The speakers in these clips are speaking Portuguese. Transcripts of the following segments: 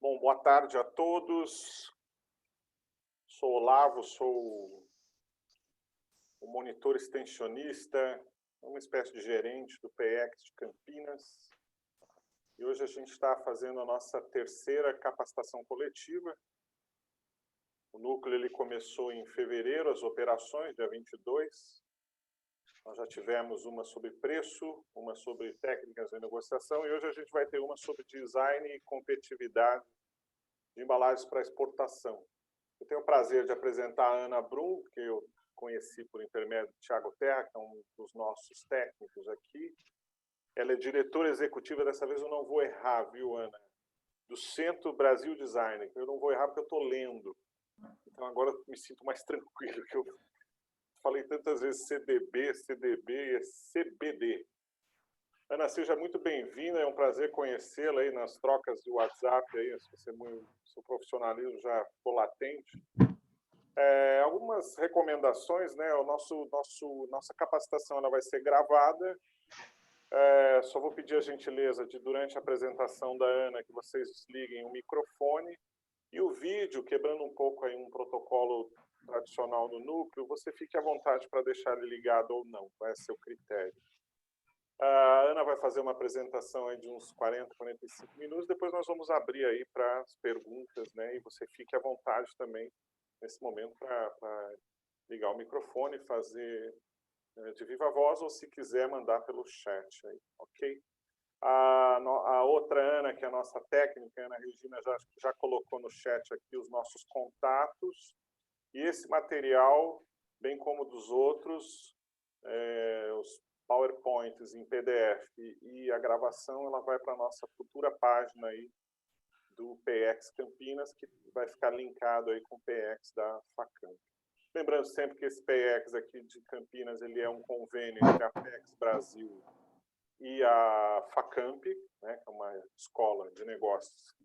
Bom, boa tarde a todos. Sou Olavo, sou o monitor extensionista, uma espécie de gerente do PX de Campinas. E hoje a gente está fazendo a nossa terceira capacitação coletiva. O núcleo ele começou em fevereiro, as operações, dia 22. Nós já tivemos uma sobre preço, uma sobre técnicas de negociação, e hoje a gente vai ter uma sobre design e competitividade de embalagens para exportação. Eu tenho o prazer de apresentar a Ana Brum, que eu conheci por intermédio do Thiago Terra, que é um dos nossos técnicos aqui. Ela é diretora executiva, dessa vez eu não vou errar, viu, Ana? Do Centro Brasil Design. Eu não vou errar porque eu estou lendo. Então agora eu me sinto mais tranquilo, que eu falei tantas vezes CDB, CDB e CBD. Ana, seja muito bem-vinda, é um prazer conhecê-la aí nas trocas de WhatsApp, aí, seu profissionalismo já ficou latente. Algumas recomendações, né? Nossa capacitação ela vai ser gravada. Só vou pedir a gentileza de, durante a apresentação da Ana, que vocês desliguem o microfone e o vídeo, quebrando um pouco aí um protocolo tradicional no núcleo, você fique à vontade para deixar ele ligado ou não, vai ser o critério. A Ana vai fazer uma apresentação aí de uns 40, 45 minutos, depois nós vamos abrir aí para as perguntas, né? E você fique à vontade também, nesse momento, para ligar o microfone, fazer de viva voz, ou se quiser mandar pelo chat aí, ok? A outra Ana, que é a nossa técnica, Ana Regina, já colocou no chat aqui os nossos contatos, e esse material, bem como dos outros, os PowerPoints em PDF e a gravação, ela vai para a nossa futura página aí do PX Campinas, que vai ficar linkado aí com o PX da Facamp. Lembrando sempre que esse PX aqui de Campinas, ele é um convênio entre a PX Brasil e a Facamp, né, que é uma escola de negócios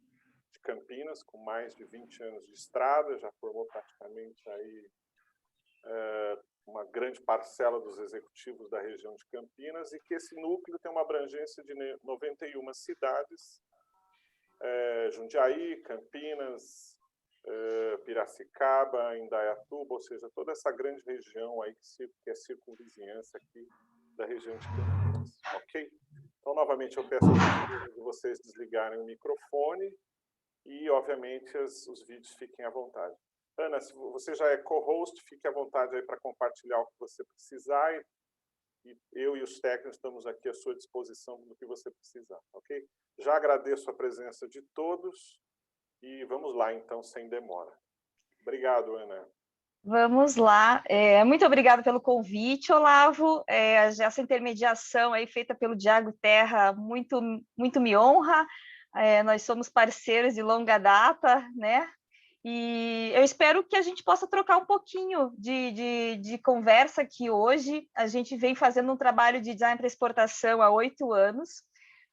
de Campinas, com mais de 20 anos de estrada, já formou praticamente aí uma grande parcela dos executivos da região de Campinas, e que esse núcleo tem uma abrangência de 91 cidades, Jundiaí, Campinas, Piracicaba, Indaiatuba, ou seja, toda essa grande região aí que é circunvizinhança aqui da região de Campinas, ok? Então, novamente, eu peço a vocês desligarem o microfone e, obviamente, os vídeos fiquem à vontade. Ana, se você já é co-host, fique à vontade aí para compartilhar o que você precisar, e eu e os técnicos estamos aqui à sua disposição no que você precisar, ok? Já agradeço a presença de todos e vamos lá, então, sem demora. Obrigado, Ana. Vamos lá. Muito obrigada pelo convite, Olavo. Essa intermediação aí feita pelo Thiago Terra muito me honra. Nós somos parceiros de longa data, né? E eu espero que a gente possa trocar um pouquinho de conversa aqui hoje. A gente vem fazendo um trabalho de design para exportação há 8 anos,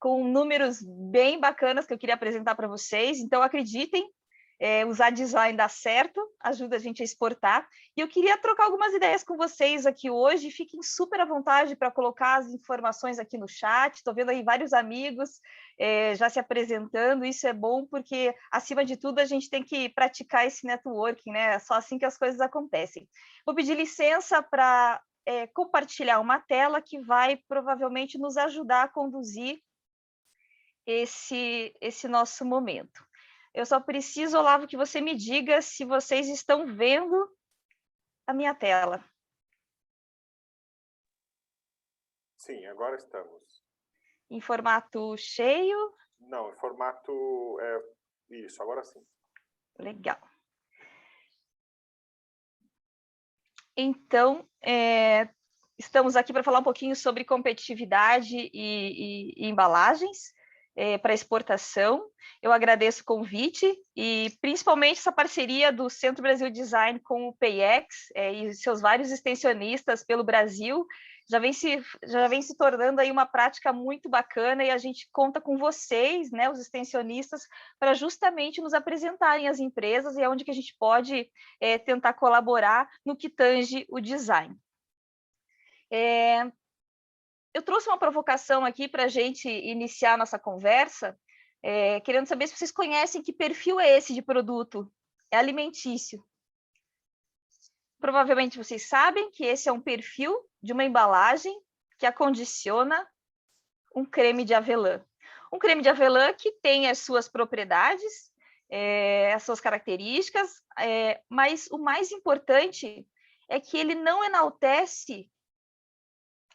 com números bem bacanas que eu queria apresentar para vocês. Então, acreditem, usar design dá certo, ajuda a gente a exportar. E eu queria trocar algumas ideias com vocês aqui hoje. Fiquem super à vontade para colocar as informações aqui no chat. Estou vendo aí vários amigos já se apresentando. Isso é bom porque, acima de tudo, a gente tem que praticar esse networking, né? É só assim que as coisas acontecem. Vou pedir licença para compartilhar uma tela que vai provavelmente nos ajudar a conduzir esse nosso momento. Eu só preciso, Olavo, que você me diga se vocês estão vendo a minha tela. Sim, agora estamos. Em formato cheio? Não, em formato... Isso, agora sim. Legal. Então, estamos aqui para falar um pouquinho sobre competitividade e embalagens para exportação. Eu agradeço o convite e principalmente essa parceria do Centro Brasil Design com o PX e seus vários extensionistas pelo Brasil já vem se tornando aí uma prática muito bacana, e a gente conta com vocês, né, os extensionistas, para justamente nos apresentarem as empresas e é onde que a gente pode tentar colaborar no que tange o design. Eu trouxe uma provocação aqui para a gente iniciar a nossa conversa. querendo saber se vocês conhecem que perfil é esse de produto. É alimentício. Provavelmente vocês sabem que esse é um perfil de uma embalagem que acondiciona um creme de avelã. Um creme de avelã que tem as suas propriedades, as suas características, mas o mais importante é que ele não enaltece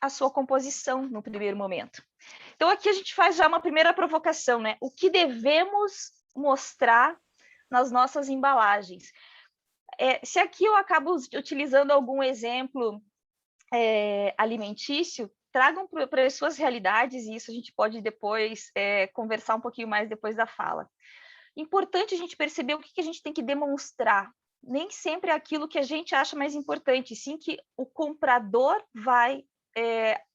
a sua composição no primeiro momento. Então, aqui a gente faz já uma primeira provocação, né? O que devemos mostrar nas nossas embalagens? Se aqui eu acabo utilizando algum exemplo alimentício, tragam para as suas realidades, e isso a gente pode depois conversar um pouquinho mais depois da fala. Importante a gente perceber o que a gente tem que demonstrar. Nem sempre é aquilo que a gente acha mais importante, sim que o comprador vai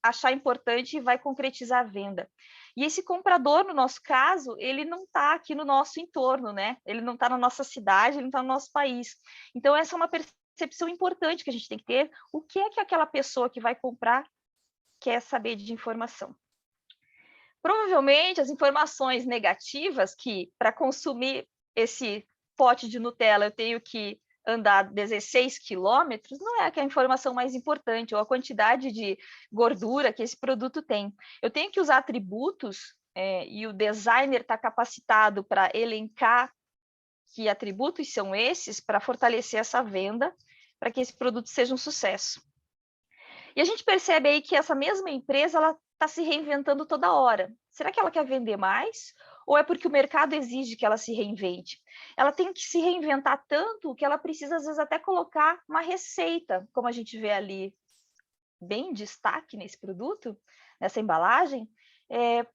achar importante e vai concretizar a venda. E esse comprador, no nosso caso, ele não está aqui no nosso entorno, né? Ele não está na nossa cidade, ele não está no nosso país. Então, essa é uma percepção importante que a gente tem que ter. O que é que aquela pessoa que vai comprar quer saber de informação? Provavelmente, as informações negativas, que para consumir esse pote de Nutella eu tenho que andar 16 quilômetros, não é a informação mais importante, ou a quantidade de gordura que esse produto tem. Eu tenho que usar atributos, e o designer está capacitado para elencar que atributos são esses para fortalecer essa venda, para que esse produto seja um sucesso. E a gente percebe aí que essa mesma empresa ela está se reinventando toda hora. Será que ela quer vender mais? Ou é porque o mercado exige que ela se reinvente? Ela tem que se reinventar tanto que ela precisa, às vezes, até colocar uma receita, como a gente vê ali bem em destaque nesse produto, nessa embalagem,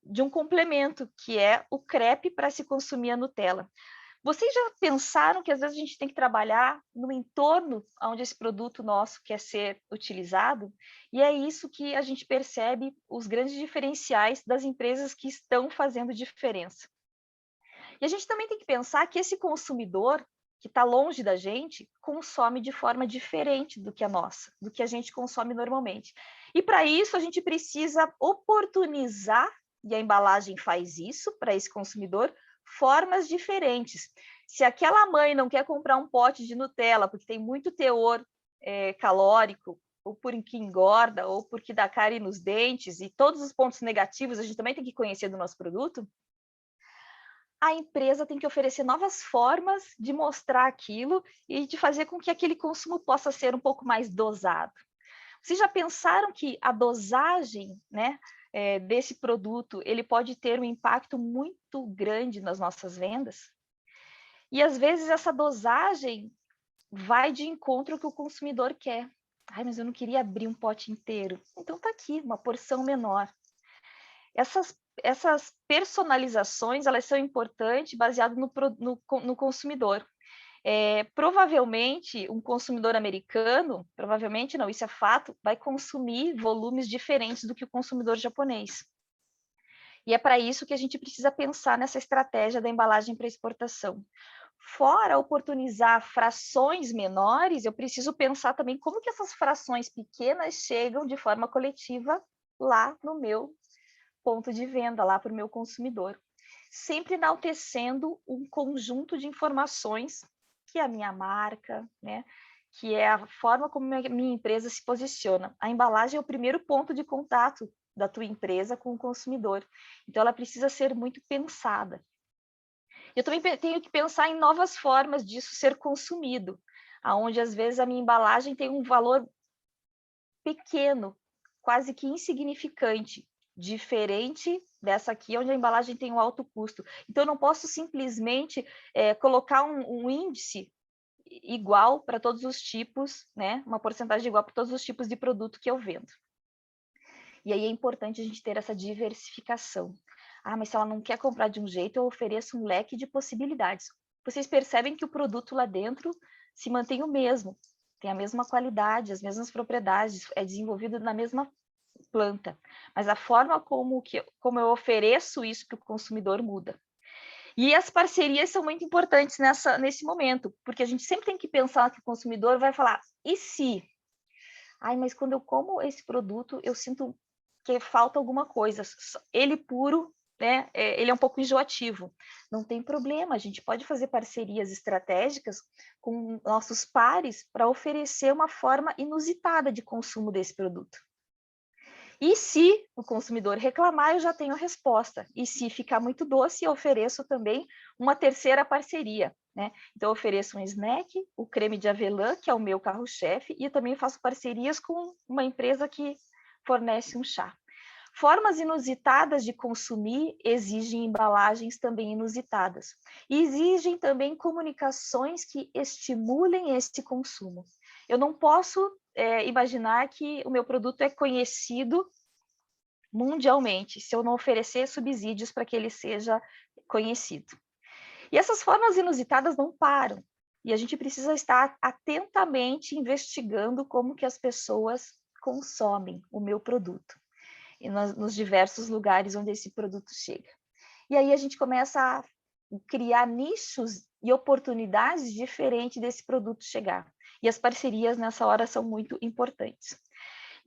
de um complemento, que é o crepe para se consumir a Nutella. Vocês já pensaram que às vezes a gente tem que trabalhar no entorno onde esse produto nosso quer ser utilizado? E é isso que a gente percebe os grandes diferenciais das empresas que estão fazendo diferença. E a gente também tem que pensar que esse consumidor que está longe da gente consome de forma diferente do que a nossa, do que a gente consome normalmente. E para isso a gente precisa oportunizar, e a embalagem faz isso para esse consumidor, formas diferentes. Se aquela mãe não quer comprar um pote de Nutella porque tem muito teor calórico, ou porque engorda, ou porque dá cárie nos dentes, e todos os pontos negativos a gente também tem que conhecer do nosso produto, a empresa tem que oferecer novas formas de mostrar aquilo e de fazer com que aquele consumo possa ser um pouco mais dosado. Vocês já pensaram que a dosagem, né, desse produto, ele pode ter um impacto muito grande nas nossas vendas? E às vezes essa dosagem vai de encontro ao que o consumidor quer. Ai, mas eu não queria abrir um pote inteiro. Então tá aqui, uma porção menor. Essas personalizações, elas são importantes baseado no consumidor. Provavelmente, um consumidor americano, provavelmente não, isso é fato, vai consumir volumes diferentes do que o consumidor japonês. E é para isso que a gente precisa pensar nessa estratégia da embalagem para exportação. Fora oportunizar frações menores, eu preciso pensar também como que essas frações pequenas chegam de forma coletiva lá no meu ponto de venda, lá para o meu consumidor. Sempre enaltecendo um conjunto de informações que é a minha marca, né? Que é a forma como a minha empresa se posiciona. A embalagem é o primeiro ponto de contato da tua empresa com o consumidor. Então, ela precisa ser muito pensada. Eu também tenho que pensar em novas formas disso ser consumido, aonde às vezes a minha embalagem tem um valor pequeno, quase que insignificante, diferente dessa aqui, onde a embalagem tem um alto custo. Então, eu não posso simplesmente colocar um índice igual para todos os tipos, né? Uma porcentagem igual para todos os tipos de produto que eu vendo. E aí é importante a gente ter essa diversificação. Ah, mas se ela não quer comprar de um jeito, eu ofereço um leque de possibilidades. Vocês percebem que o produto lá dentro se mantém o mesmo, tem a mesma qualidade, as mesmas propriedades, é desenvolvido na mesma planta, mas a forma como eu ofereço isso para o consumidor muda. E as parcerias são muito importantes nesse momento, porque a gente sempre tem que pensar que o consumidor vai falar, e se? Ai, mas quando eu como esse produto, eu sinto que falta alguma coisa. Ele puro né, ele é um pouco enjoativo. Não tem problema, a gente pode fazer parcerias estratégicas com nossos pares para oferecer uma forma inusitada de consumo desse produto. E se o consumidor reclamar, eu já tenho a resposta. E se ficar muito doce, eu ofereço também uma terceira parceria, né? Então, eu ofereço um snack, o creme de avelã, que é o meu carro-chefe, e eu também faço parcerias com uma empresa que fornece um chá. Formas inusitadas de consumir exigem embalagens também inusitadas. E exigem também comunicações que estimulem esse consumo. Eu não posso imaginar que o meu produto é conhecido mundialmente, se eu não oferecer subsídios para que ele seja conhecido. E essas formas inusitadas não param. E a gente precisa estar atentamente investigando como que as pessoas consomem o meu produto e nos diversos lugares onde esse produto chega. E aí a gente começa a criar nichos e oportunidades diferentes desse produto chegar. E as parcerias nessa hora são muito importantes.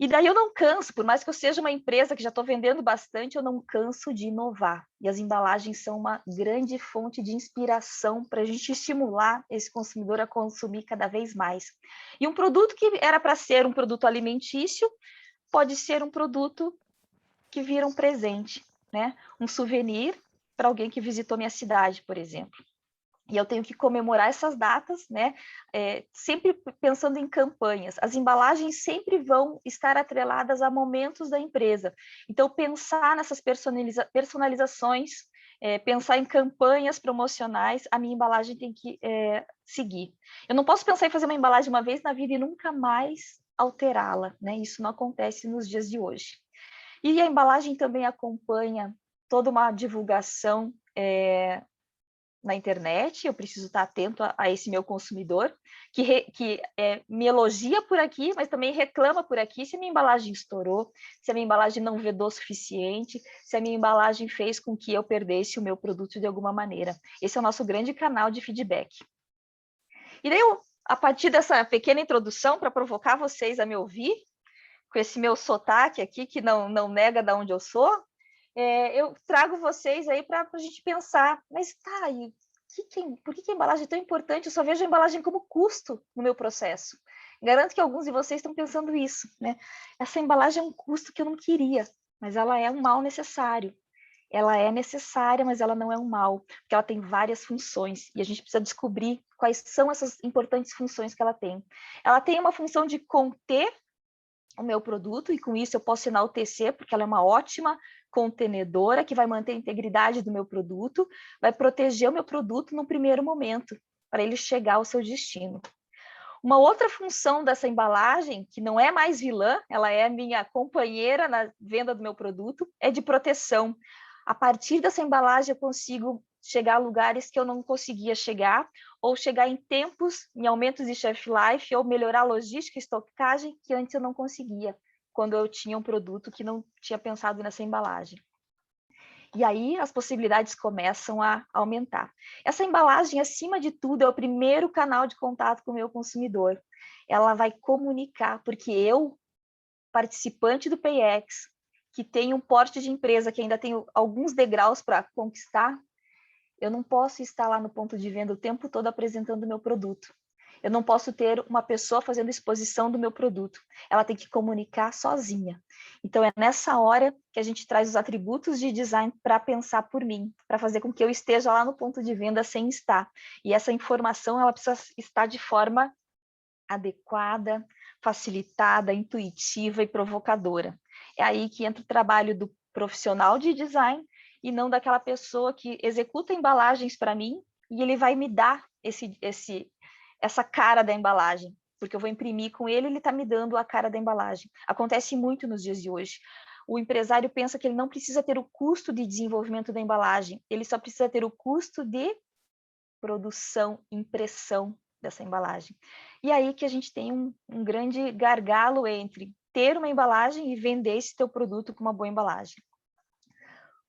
E daí eu não canso, por mais que eu seja uma empresa que já estou vendendo bastante, eu não canso de inovar. E as embalagens são uma grande fonte de inspiração para a gente estimular esse consumidor a consumir cada vez mais. E um produto que era para ser um produto alimentício, pode ser um produto que vira um presente, né? Um souvenir para alguém que visitou minha cidade, por exemplo. E eu tenho que comemorar essas datas, né? Sempre pensando em campanhas. As embalagens sempre vão estar atreladas a momentos da empresa. Então, pensar nessas personalizações, pensar em campanhas promocionais, a minha embalagem tem que seguir. Eu não posso pensar em fazer uma embalagem uma vez na vida e nunca mais alterá-la, né? Isso não acontece nos dias de hoje. E a embalagem também acompanha toda uma divulgação na internet, eu preciso estar atento a esse meu consumidor, que me elogia por aqui, mas também reclama por aqui se a minha embalagem estourou, se a minha embalagem não vedou o suficiente, se a minha embalagem fez com que eu perdesse o meu produto de alguma maneira. Esse é o nosso grande canal de feedback. E daí, a partir dessa pequena introdução, para provocar vocês a me ouvir, com esse meu sotaque aqui, que não nega de onde eu sou, eu trago vocês aí para a gente pensar, mas tá, e por que a embalagem é tão importante? Eu só vejo a embalagem como custo no meu processo. Garanto que alguns de vocês estão pensando isso, né? Essa embalagem é um custo que eu não queria, mas ela é um mal necessário. Ela é necessária, mas ela não é um mal, porque ela tem várias funções, e a gente precisa descobrir quais são essas importantes funções que ela tem. Ela tem uma função de conter o meu produto, e com isso eu posso enaltecer, porque ela é uma ótima contenedora que vai manter a integridade do meu produto, vai proteger o meu produto no primeiro momento, para ele chegar ao seu destino. Uma outra função dessa embalagem, que não é mais vilã, ela é minha companheira na venda do meu produto, é de proteção. A partir dessa embalagem eu consigo chegar a lugares que eu não conseguia chegar, ou chegar em tempos, em aumentos de shelf life, ou melhorar a logística e estocagem que antes eu não conseguia, quando eu tinha um produto que não tinha pensado nessa embalagem. E aí as possibilidades começam a aumentar. Essa embalagem, acima de tudo, é o primeiro canal de contato com o meu consumidor. Ela vai comunicar, porque eu, participante do PayEx, que tem um porte de empresa que ainda tenho alguns degraus para conquistar, eu não posso estar lá no ponto de venda o tempo todo apresentando o meu produto. Eu não posso ter uma pessoa fazendo exposição do meu produto. Ela tem que comunicar sozinha. Então, é nessa hora que a gente traz os atributos de design para pensar por mim, para fazer com que eu esteja lá no ponto de venda sem estar. E essa informação, ela precisa estar de forma adequada, facilitada, intuitiva e provocadora. É aí que entra o trabalho do profissional de design e não daquela pessoa que executa embalagens para mim e ele vai me dar essa cara da embalagem, porque eu vou imprimir com ele, ele está me dando a cara da embalagem. Acontece muito nos dias de hoje. O empresário pensa que ele não precisa ter o custo de desenvolvimento da embalagem, ele só precisa ter o custo de produção, impressão dessa embalagem. E aí que a gente tem um grande gargalo entre ter uma embalagem e vender esse teu produto com uma boa embalagem.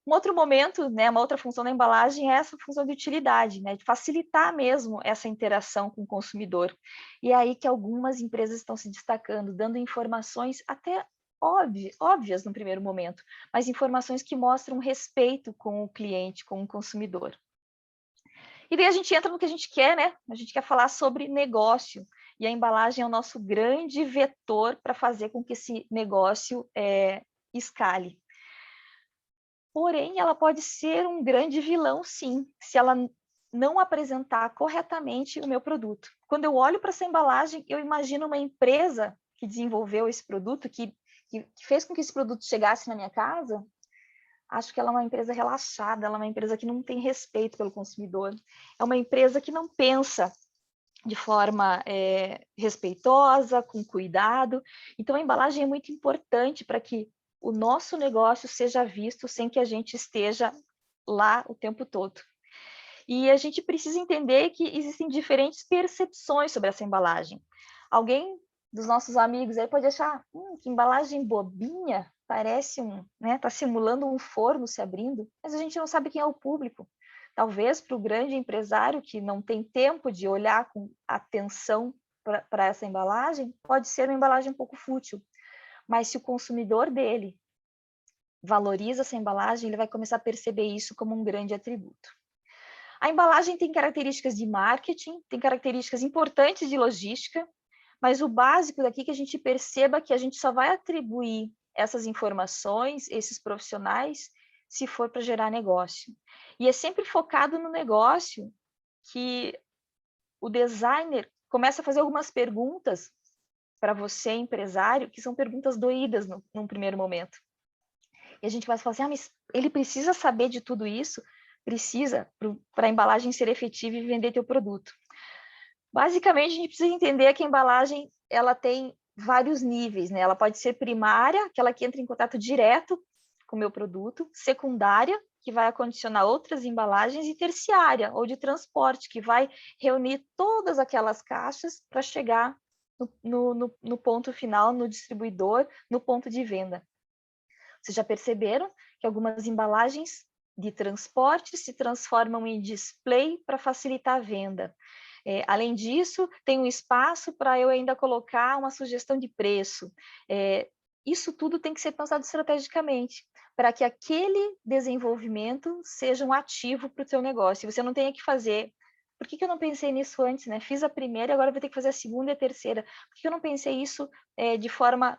Um outro momento, né, uma outra função da embalagem é essa função de utilidade, né, de facilitar mesmo essa interação com o consumidor. E é aí que algumas empresas estão se destacando, dando informações até óbvias no primeiro momento, mas informações que mostram respeito com o cliente, com o consumidor. E daí a gente entra no que a gente quer, né? A gente quer falar sobre negócio, e a embalagem é o nosso grande vetor para fazer com que esse negócio escale. Porém, ela pode ser um grande vilão, sim, se ela não apresentar corretamente o meu produto. Quando eu olho para essa embalagem, eu imagino uma empresa que desenvolveu esse produto, que fez com que esse produto chegasse na minha casa. Acho que ela é uma empresa relaxada, ela é uma empresa que não tem respeito pelo consumidor, é uma empresa que não pensa de forma respeitosa, com cuidado. Então, a embalagem é muito importante para que o nosso negócio seja visto sem que a gente esteja lá o tempo todo. E a gente precisa entender que existem diferentes percepções sobre essa embalagem. Alguém dos nossos amigos aí pode achar, que embalagem bobinha, parece tá simulando um forno se abrindo, mas a gente não sabe quem é o público. Talvez para o grande empresário que não tem tempo de olhar com atenção para essa embalagem, pode ser uma embalagem um pouco fútil. Mas se o consumidor dele valoriza essa embalagem, ele vai começar a perceber isso como um grande atributo. A embalagem tem características de marketing, tem características importantes de logística, mas o básico daqui é que a gente perceba que a gente só vai atribuir essas informações, esses profissionais, se for para gerar negócio. E é sempre focado no negócio que o designer começa a fazer algumas perguntas para você, empresário, que são perguntas doídas num primeiro momento. E a gente vai falar assim, mas ele precisa saber de tudo isso? Precisa, para a embalagem ser efetiva e vender teu produto. Basicamente, a gente precisa entender que a embalagem ela tem vários níveis, né? Ela pode ser primária, aquela que entra em contato direto com o meu produto, secundária, que vai acondicionar outras embalagens, e terciária, ou de transporte, que vai reunir todas aquelas caixas para chegar no ponto final, no distribuidor, no ponto de venda. Vocês já perceberam que algumas embalagens de transporte se transformam em display para facilitar a venda. Além disso, tem um espaço para eu ainda colocar uma sugestão de preço. Isso tudo tem que ser pensado estrategicamente, para que aquele desenvolvimento seja um ativo para o seu negócio. Você não tenha que fazer... Por que eu não pensei nisso antes, né? Fiz a primeira, agora vou ter que fazer a segunda e a terceira. Por que eu não pensei isso de forma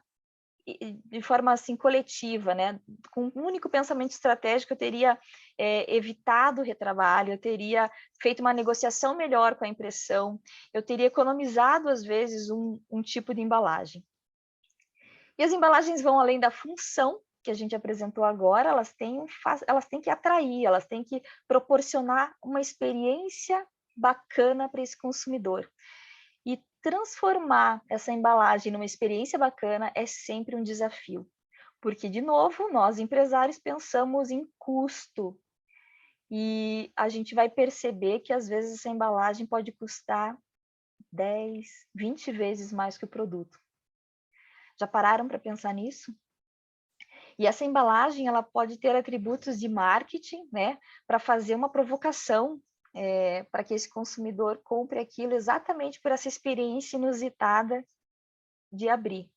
assim coletiva, né? Com um único pensamento estratégico, eu teria evitado o retrabalho, eu teria feito uma negociação melhor com a impressão, eu teria economizado, às vezes, um tipo de embalagem. E as embalagens vão além da função que a gente apresentou agora, elas têm que atrair, elas têm que proporcionar uma experiência bacana para esse consumidor. E transformar essa embalagem numa experiência bacana é sempre um desafio, porque, de novo, nós empresários pensamos em custo, e a gente vai perceber que, às vezes, essa embalagem pode custar 10, 20 vezes mais que o produto. Já pararam para pensar nisso? E essa embalagem ela pode ter atributos de marketing, né, para fazer uma provocação, para que esse consumidor compre aquilo exatamente por essa experiência inusitada de abrir.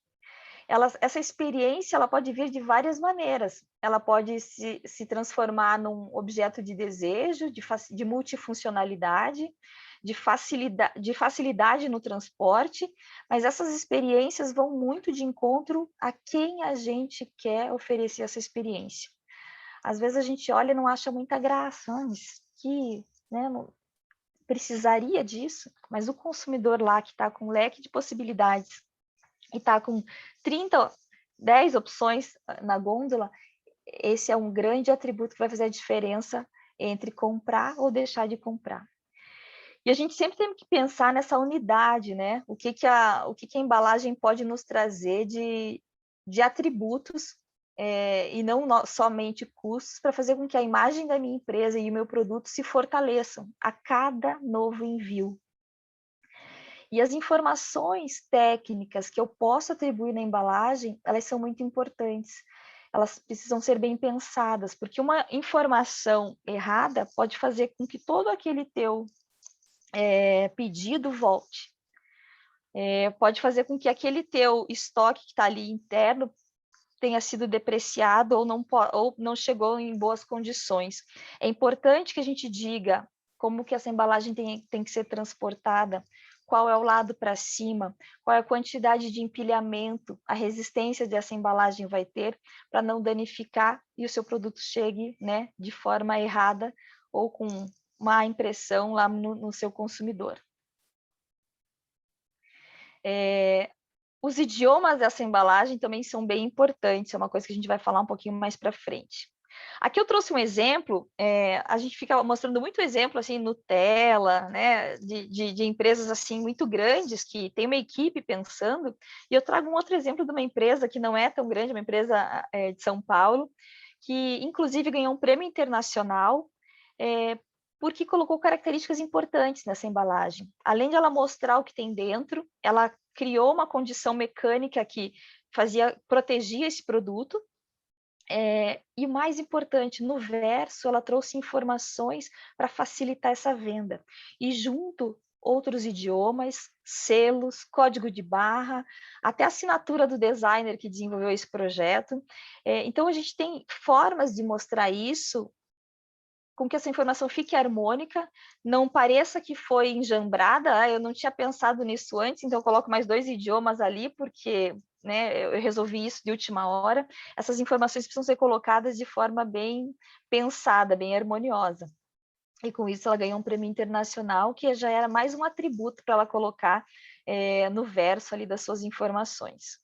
Essa experiência ela pode vir de várias maneiras. Ela pode se transformar num objeto de desejo, de multifuncionalidade, de facilidade no transporte, mas essas experiências vão muito de encontro a quem a gente quer oferecer essa experiência. Às vezes a gente olha e não acha muita graça, mas que, né, não precisaria disso, mas o consumidor lá que está com um leque de possibilidades e está com 10 opções na gôndola, esse é um grande atributo que vai fazer a diferença entre comprar ou deixar de comprar. E a gente sempre tem que pensar nessa unidade, né? O que a embalagem pode nos trazer de atributos e não somente custos, para fazer com que a imagem da minha empresa e o meu produto se fortaleçam a cada novo envio. E as informações técnicas que eu posso atribuir na embalagem, elas são muito importantes. Elas precisam ser bem pensadas, porque uma informação errada pode fazer com que todo aquele teu pedido volte. Pode fazer com que aquele teu estoque que está ali interno tenha sido depreciado ou não chegou em boas condições. É importante que a gente diga como que essa embalagem tem que ser transportada, qual é o lado para cima, qual é a quantidade de empilhamento, a resistência dessa embalagem vai ter para não danificar e o seu produto chegue, né, de forma errada ou com má impressão lá no seu consumidor. Os idiomas dessa embalagem também são bem importantes, é uma coisa que a gente vai falar um pouquinho mais para frente. Aqui eu trouxe um exemplo, a gente fica mostrando muito exemplo, assim, Nutella, né, de empresas, assim, muito grandes, que tem uma equipe pensando, e eu trago um outro exemplo de uma empresa que não é tão grande, uma empresa de São Paulo, que inclusive ganhou um prêmio internacional, porque colocou características importantes nessa embalagem. Além de ela mostrar o que tem dentro, ela criou uma condição mecânica que protegia esse produto, e mais importante, no verso, ela trouxe informações para facilitar essa venda. E junto, outros idiomas, selos, código de barra, até a assinatura do designer que desenvolveu esse projeto. Então, a gente tem formas de mostrar isso com que essa informação fique harmônica, não pareça que foi enjambrada, eu não tinha pensado nisso antes, então eu coloco mais 2 idiomas ali, porque, né, eu resolvi isso de última hora. Essas informações precisam ser colocadas de forma bem pensada, bem harmoniosa. E com isso ela ganhou um prêmio internacional, que já era mais um atributo para ela colocar no verso ali das suas informações.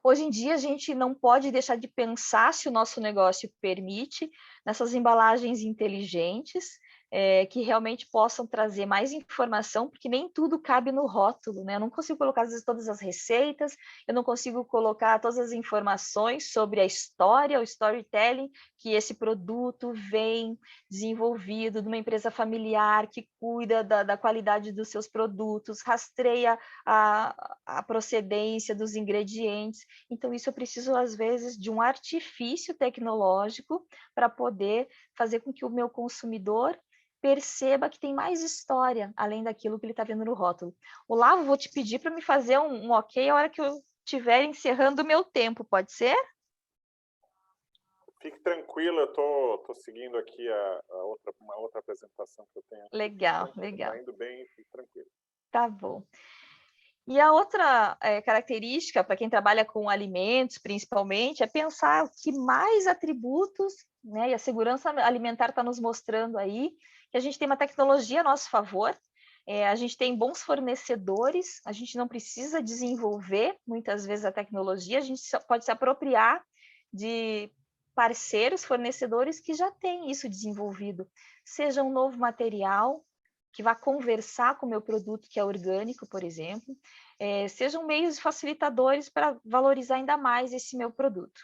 Hoje em dia, a gente não pode deixar de pensar, se o nosso negócio permite, nessas embalagens inteligentes, que realmente possam trazer mais informação, porque nem tudo cabe no rótulo, né? Eu não consigo colocar, às vezes, todas as receitas, eu não consigo colocar todas as informações sobre a história, o storytelling, que esse produto vem desenvolvido de uma empresa familiar que cuida da qualidade dos seus produtos, rastreia a procedência dos ingredientes. Então, isso eu preciso, às vezes, de um artifício tecnológico para poder fazer com que o meu consumidor perceba que tem mais história, além daquilo que ele está vendo no rótulo. Olavo, vou te pedir para me fazer um ok a hora que eu estiver encerrando o meu tempo, pode ser? Fique tranquila, eu tô seguindo aqui uma outra apresentação que eu tenho aqui. Legal, Então, legal. tá indo bem, fique tranquilo. Tá bom. E a outra característica, para quem trabalha com alimentos, principalmente, é pensar que mais atributos, né, e a segurança alimentar está nos mostrando aí, que a gente tem uma tecnologia a nosso favor, a gente tem bons fornecedores, a gente não precisa desenvolver, muitas vezes, a tecnologia, a gente pode se apropriar de parceiros, fornecedores que já têm isso desenvolvido, seja um novo material, que vá conversar com o meu produto, que é orgânico, por exemplo, sejam meios facilitadores para valorizar ainda mais esse meu produto.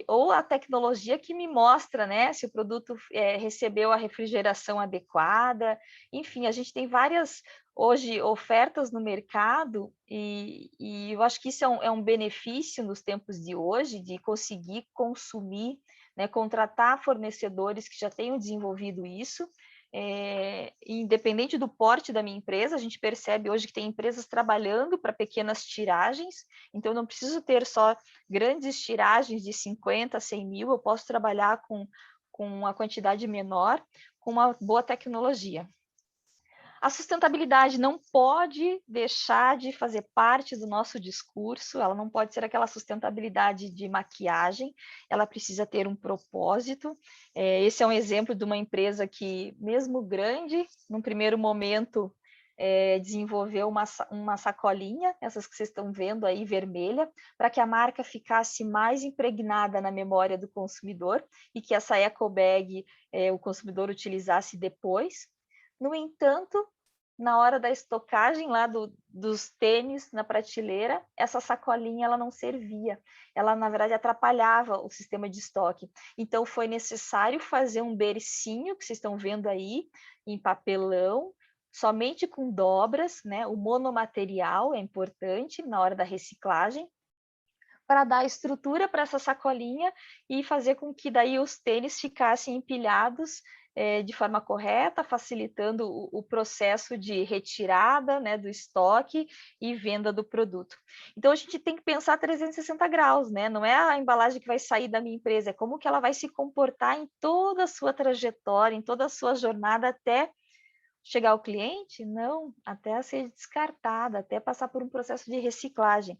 Ou a tecnologia que me mostra, né, se o produto recebeu a refrigeração adequada. Enfim, a gente tem várias, hoje, ofertas no mercado e eu acho que isso é um benefício nos tempos de hoje, de conseguir consumir, né, contratar fornecedores que já tenham desenvolvido isso. Independente do porte da minha empresa, a gente percebe hoje que tem empresas trabalhando para pequenas tiragens, então eu não preciso ter só grandes tiragens de 50, 100 mil, eu posso trabalhar com uma quantidade menor, com uma boa tecnologia. A sustentabilidade não pode deixar de fazer parte do nosso discurso, ela não pode ser aquela sustentabilidade de maquiagem, ela precisa ter um propósito. Esse é um exemplo de uma empresa que, mesmo grande, num primeiro momento, desenvolveu uma sacolinha, essas que vocês estão vendo aí, vermelha, para que a marca ficasse mais impregnada na memória do consumidor e que essa eco bag o consumidor utilizasse depois. No entanto, na hora da estocagem lá dos tênis na prateleira, essa sacolinha ela não servia. Ela, na verdade, atrapalhava o sistema de estoque. Então, foi necessário fazer um bercinho, que vocês estão vendo aí, em papelão, somente com dobras, né? O monomaterial é importante na hora da reciclagem, para dar estrutura para essa sacolinha e fazer com que daí os tênis ficassem empilhados de forma correta, facilitando o processo de retirada, né, do estoque e venda do produto. Então, a gente tem que pensar 360 graus, né? Não é a embalagem que vai sair da minha empresa, é como que ela vai se comportar em toda a sua trajetória, em toda a sua jornada até chegar ao cliente? Não, até ser descartada, até passar por um processo de reciclagem.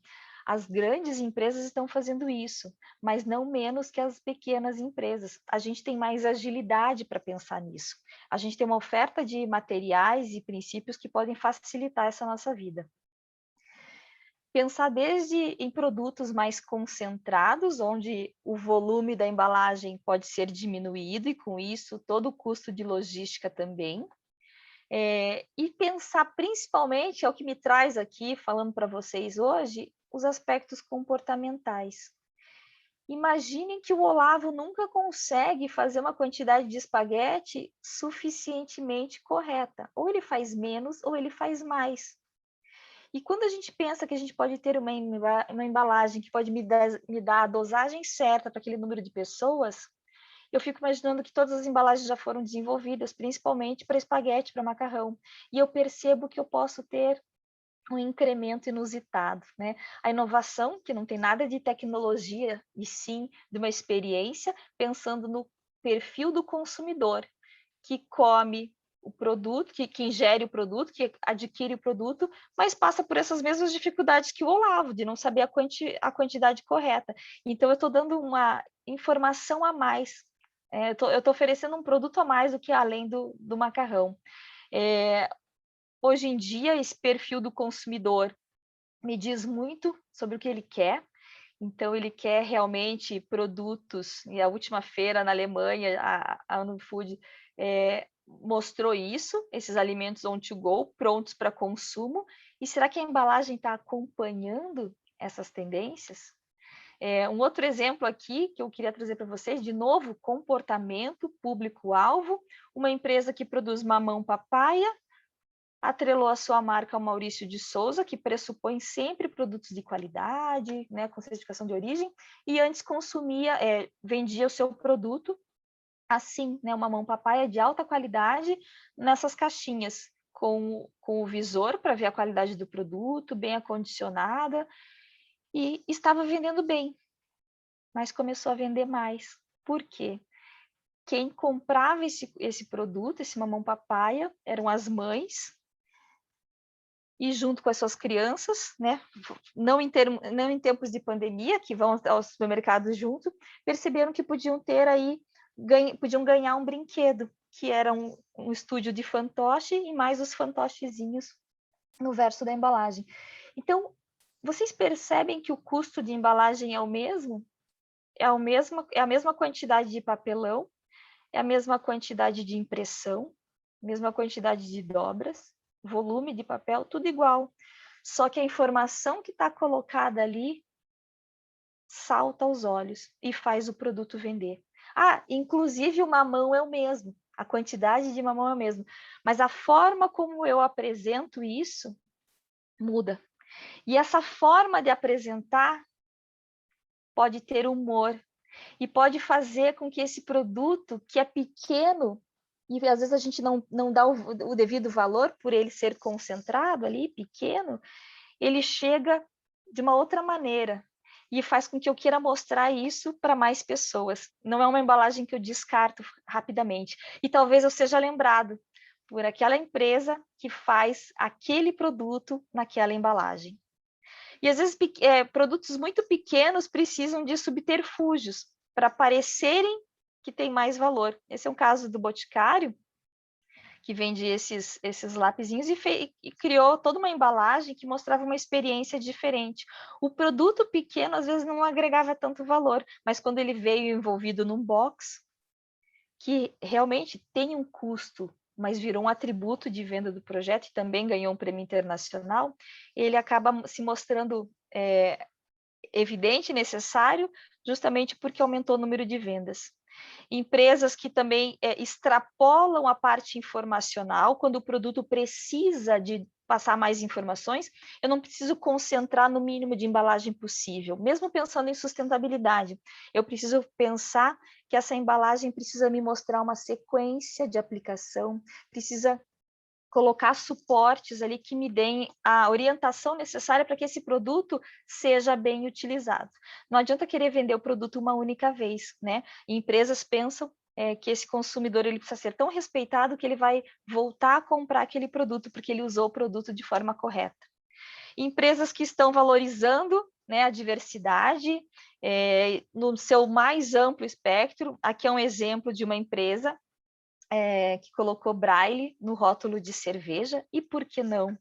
As grandes empresas estão fazendo isso, mas não menos que as pequenas empresas. A gente tem mais agilidade para pensar nisso. A gente tem uma oferta de materiais e princípios que podem facilitar essa nossa vida. Pensar desde em produtos mais concentrados, onde o volume da embalagem pode ser diminuído e, com isso, todo o custo de logística também. E pensar principalmente, é o que me traz aqui, falando para vocês hoje, os aspectos comportamentais. Imaginem que o Olavo nunca consegue fazer uma quantidade de espaguete suficientemente correta. Ou ele faz menos, ou ele faz mais. E quando a gente pensa que a gente pode ter uma embalagem que pode me dar a dosagem certa para aquele número de pessoas, eu fico imaginando que todas as embalagens já foram desenvolvidas, principalmente para espaguete, para macarrão. E eu percebo que eu posso ter um incremento inusitado, né? A inovação, que não tem nada de tecnologia, e sim de uma experiência, pensando no perfil do consumidor, que come o produto, que ingere o produto, que adquire o produto, mas passa por essas mesmas dificuldades que o Olavo, de não saber a quantidade correta. Então, eu estou dando uma informação a mais. Eu estou oferecendo um produto a mais do que além do macarrão. Hoje em dia, esse perfil do consumidor me diz muito sobre o que ele quer. Então, ele quer realmente produtos, e a última feira na Alemanha, a Unifood, mostrou isso, esses alimentos on to go, prontos para consumo. E será que a embalagem está acompanhando essas tendências? Um outro exemplo aqui que eu queria trazer para vocês, de novo, comportamento público-alvo, uma empresa que produz mamão papaya, atrelou a sua marca ao Maurício de Souza, que pressupõe sempre produtos de qualidade, né, com certificação de origem, e antes vendia o seu produto assim, né, uma mão papaya de alta qualidade nessas caixinhas, com o visor para ver a qualidade do produto, bem acondicionada, e estava vendendo bem, mas começou a vender mais. Por quê? Quem comprava esse produto, esse mamão papaya, eram as mães, e junto com as suas crianças, né, não em tempos de pandemia, que vão aos supermercados junto, perceberam que podiam ganhar um brinquedo, que era um estúdio de fantoche e mais os fantochezinhos no verso da embalagem. Então, vocês percebem que o custo de embalagem é o mesmo? É a mesma quantidade de papelão, é a mesma quantidade de impressão, mesma quantidade de dobras, volume de papel, tudo igual. Só que a informação que está colocada ali salta aos olhos e faz o produto vender. Inclusive o mamão é o mesmo, a quantidade de mamão é o mesmo, mas a forma como eu apresento isso muda. E essa forma de apresentar pode ter humor e pode fazer com que esse produto, que é pequeno, e às vezes a gente não dá o devido valor por ele ser concentrado ali, pequeno, ele chega de uma outra maneira e faz com que eu queira mostrar isso para mais pessoas. Não é uma embalagem que eu descarto rapidamente. E talvez eu seja lembrado por aquela empresa que faz aquele produto naquela embalagem. E às vezes produtos muito pequenos precisam de subterfúgios para parecerem que tem mais valor. Esse é um caso do Boticário, que vende esses lapisinhos e criou toda uma embalagem que mostrava uma experiência diferente. O produto pequeno, às vezes, não agregava tanto valor, mas quando ele veio envolvido num box, que realmente tem um custo, mas virou um atributo de venda do projeto e também ganhou um prêmio internacional, ele acaba se mostrando evidente, necessário, justamente porque aumentou o número de vendas. Empresas que também extrapolam a parte informacional, quando o produto precisa de passar mais informações, eu não preciso concentrar no mínimo de embalagem possível, mesmo pensando em sustentabilidade. Eu preciso pensar que essa embalagem precisa me mostrar uma sequência de aplicação, precisa colocar suportes ali que me deem a orientação necessária para que esse produto seja bem utilizado. Não adianta querer vender o produto uma única vez, né? E empresas pensam que esse consumidor ele precisa ser tão respeitado que ele vai voltar a comprar aquele produto porque ele usou o produto de forma correta. Empresas que estão valorizando, né, a diversidade no seu mais amplo espectro. Aqui é um exemplo de uma empresa que colocou braille no rótulo de cerveja, e por que não?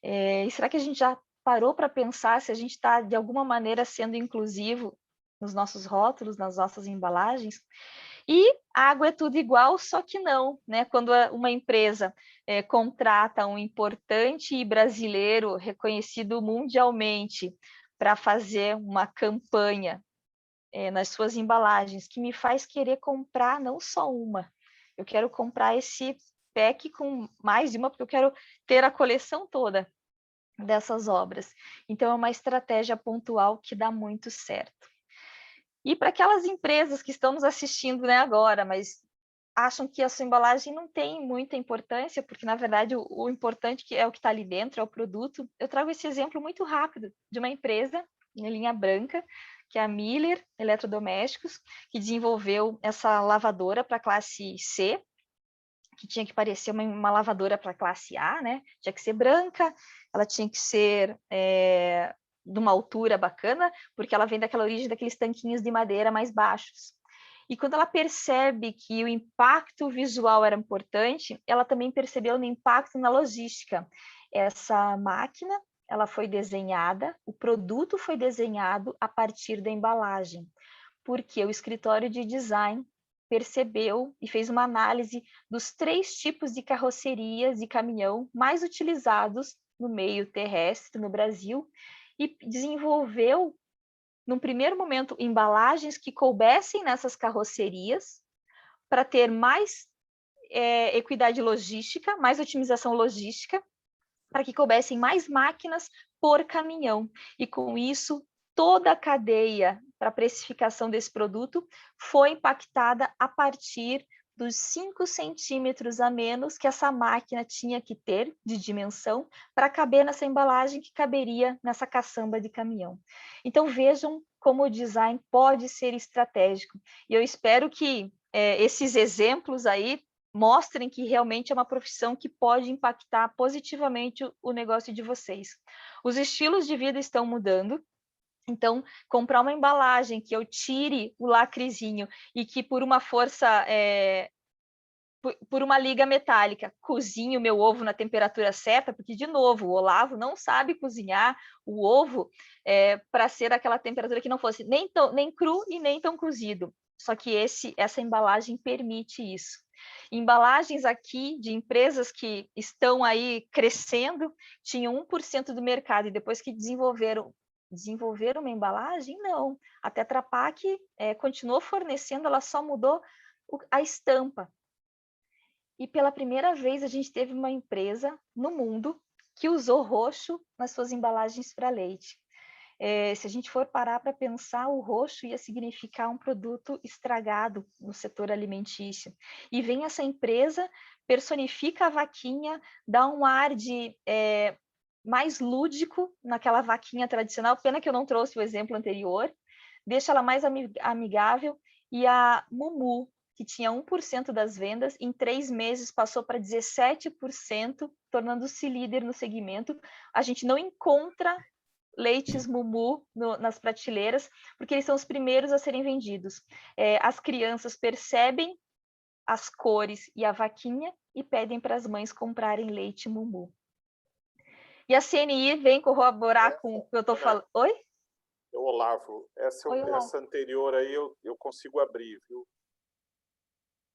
E será que a gente já parou para pensar se a gente está, de alguma maneira, sendo inclusivo nos nossos rótulos, nas nossas embalagens? E água é tudo igual, só que não, né? Quando uma empresa contrata um importante brasileiro reconhecido mundialmente para fazer uma campanha nas suas embalagens, que me faz querer comprar não só uma, eu quero comprar esse pack com mais de uma, porque eu quero ter a coleção toda dessas obras. Então, é uma estratégia pontual que dá muito certo. E para aquelas empresas que estão nos assistindo, né, agora, mas acham que a sua embalagem não tem muita importância, porque, na verdade, o importante é o que está ali dentro, é o produto. Eu trago esse exemplo muito rápido de uma empresa em linha branca, que é a Miller Eletrodomésticos, que desenvolveu essa lavadora para a classe C, que tinha que parecer uma lavadora para a classe A, né? Tinha que ser branca, ela tinha que ser de uma altura bacana, porque ela vem daquela origem daqueles tanquinhos de madeira mais baixos. E quando ela percebe que o impacto visual era importante, ela também percebeu no impacto na logística. Essa máquina, ela foi desenhada, o produto foi desenhado a partir da embalagem, porque o escritório de design percebeu e fez uma análise dos 3 tipos de carrocerias de caminhão mais utilizados no meio terrestre no Brasil e desenvolveu, num primeiro momento, embalagens que coubessem nessas carrocerias para ter mais equidade logística, mais otimização logística, para que coubessem mais máquinas por caminhão. E com isso, toda a cadeia para a precificação desse produto foi impactada a partir dos 5 centímetros a menos que essa máquina tinha que ter de dimensão para caber nessa embalagem que caberia nessa caçamba de caminhão. Então, vejam como o design pode ser estratégico. E eu espero que esses exemplos aí mostrem que realmente é uma profissão que pode impactar positivamente o negócio de vocês. Os estilos de vida estão mudando, então, comprar uma embalagem que eu tire o lacrezinho e que por uma força, por uma liga metálica, cozinhe o meu ovo na temperatura certa, porque, de novo, o Olavo não sabe cozinhar o ovo para ser aquela temperatura que não fosse nem cru e nem tão cozido. Só que essa embalagem permite isso. Embalagens aqui de empresas que estão aí crescendo, tinham 1% do mercado, e depois que desenvolveram uma embalagem, não. A Tetra Pak continuou fornecendo, ela só mudou a estampa. E pela primeira vez a gente teve uma empresa no mundo que usou roxo nas suas embalagens para leite. Se a gente for parar para pensar, o roxo ia significar um produto estragado no setor alimentício. E vem essa empresa, personifica a vaquinha, dá um ar de mais lúdico naquela vaquinha tradicional. Pena que eu não trouxe o exemplo anterior. Deixa ela mais amigável. E a Mumu, que tinha 1% das vendas, em 3 meses passou para 17%, tornando-se líder no segmento. A gente não encontra leites Mumu nas prateleiras, porque eles são os primeiros a serem vendidos. As crianças percebem as cores e a vaquinha e pedem para as mães comprarem leite Mumu. E a CNI vem corroborar com o que eu estou falando. Oi? Olavo, essa anterior aí eu consigo abrir, viu?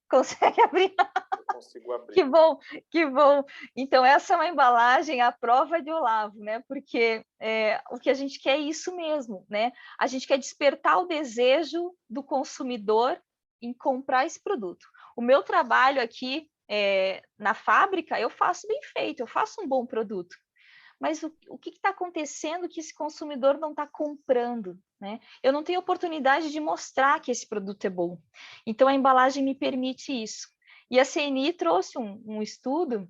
Consegue abrir? Eu consigo abrir. Que bom, que bom. Então, essa é uma embalagem à prova de Olavo, né? Porque o que a gente quer é isso mesmo, né? A gente quer despertar o desejo do consumidor em comprar esse produto. O meu trabalho aqui na fábrica, eu faço bem feito, eu faço um bom produto. Mas o que está acontecendo que esse consumidor não está comprando, né? Eu não tenho oportunidade de mostrar que esse produto é bom. Então, a embalagem me permite isso. E a CNI trouxe um estudo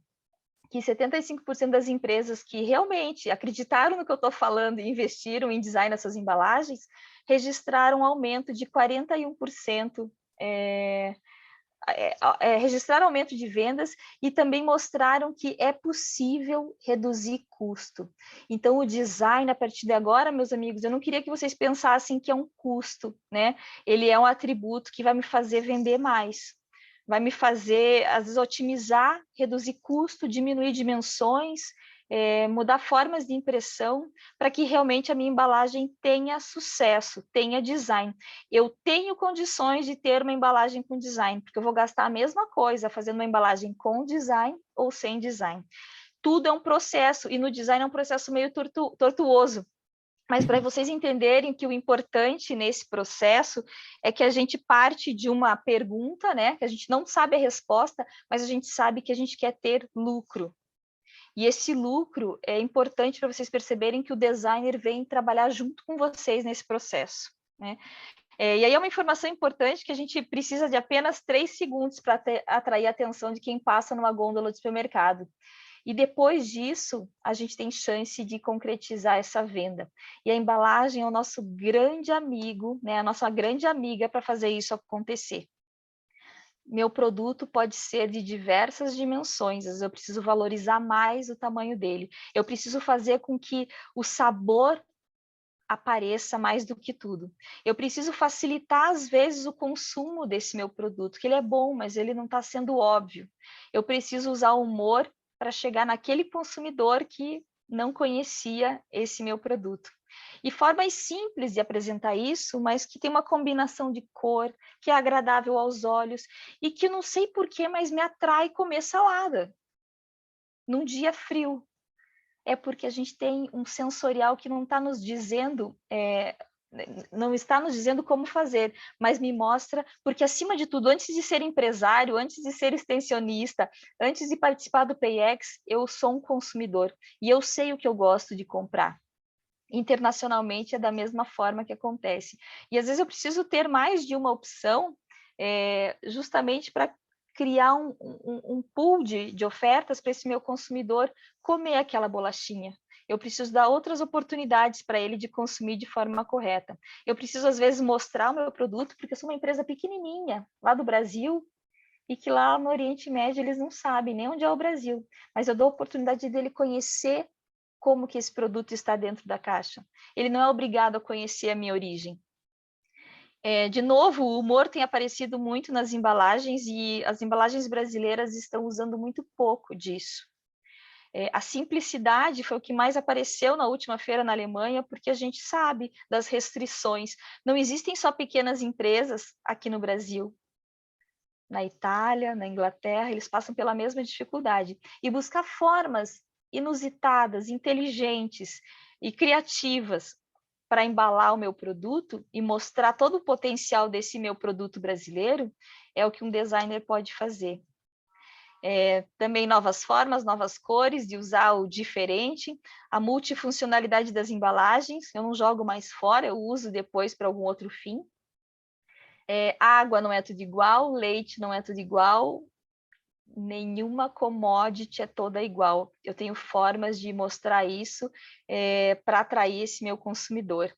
que 75% das empresas que realmente acreditaram no que eu estou falando e investiram em design nessas embalagens, registraram um aumento de 41%, registraram aumento de vendas e também mostraram que é possível reduzir custo. Então, o design, a partir de agora, meus amigos, eu não queria que vocês pensassem que é um custo, né? Ele é um atributo que vai me fazer vender mais. Vai me fazer, às vezes, otimizar, reduzir custo, diminuir dimensões, mudar formas de impressão, para que realmente a minha embalagem tenha sucesso, tenha design. Eu tenho condições de ter uma embalagem com design, porque eu vou gastar a mesma coisa fazendo uma embalagem com design ou sem design. Tudo é um processo, e no design é um processo meio tortuoso. Mas para vocês entenderem que o importante nesse processo é que a gente parte de uma pergunta, né? Que a gente não sabe a resposta, mas a gente sabe que a gente quer ter lucro. E esse lucro é importante para vocês perceberem que o designer vem trabalhar junto com vocês nesse processo, né? E aí é uma informação importante que a gente precisa de apenas 3 segundos para atrair a atenção de quem passa numa gôndola de supermercado. E depois disso, a gente tem chance de concretizar essa venda. E a embalagem é o nosso grande amigo, né? A nossa grande amiga para fazer isso acontecer. Meu produto pode ser de diversas dimensões, às vezes eu preciso valorizar mais o tamanho dele. Eu preciso fazer com que o sabor apareça mais do que tudo. Eu preciso facilitar, às vezes, o consumo desse meu produto, que ele é bom, mas ele não está sendo óbvio. Eu preciso usar o humor para chegar naquele consumidor que não conhecia esse meu produto. E formas simples de apresentar isso, mas que tem uma combinação de cor, que é agradável aos olhos e que não sei porquê, mas me atrai comer salada num dia frio. É porque a gente tem um sensorial que não está nos dizendo, não está nos dizendo como fazer, mas me mostra, porque acima de tudo, antes de ser empresário, antes de ser extensionista, antes de participar do PayEx, eu sou um consumidor e eu sei o que eu gosto de comprar. Internacionalmente é da mesma forma que acontece. E às vezes eu preciso ter mais de uma opção, justamente para criar um pool de ofertas para esse meu consumidor comer aquela bolachinha. Eu preciso dar outras oportunidades para ele de consumir de forma correta. Eu preciso, às vezes, mostrar o meu produto, porque eu sou uma empresa pequenininha, lá do Brasil, e que lá no Oriente Médio eles não sabem nem onde é o Brasil. Mas eu dou a oportunidade dele conhecer como que esse produto está dentro da caixa. Ele não é obrigado a conhecer a minha origem. De novo, o humor tem aparecido muito nas embalagens e as embalagens brasileiras estão usando muito pouco disso. A simplicidade foi o que mais apareceu na última feira na Alemanha, porque a gente sabe das restrições. Não existem só pequenas empresas aqui no Brasil. Na Itália, na Inglaterra, eles passam pela mesma dificuldade. E buscar formas inusitadas, inteligentes e criativas para embalar o meu produto e mostrar todo o potencial desse meu produto brasileiro é o que um designer pode fazer. Também novas formas, novas cores de usar o diferente, a multifuncionalidade das embalagens, eu não jogo mais fora, eu uso depois para algum outro fim. Água não é tudo igual, leite não é tudo igual, nenhuma commodity é toda igual. Eu tenho formas de mostrar isso para atrair esse meu consumidor.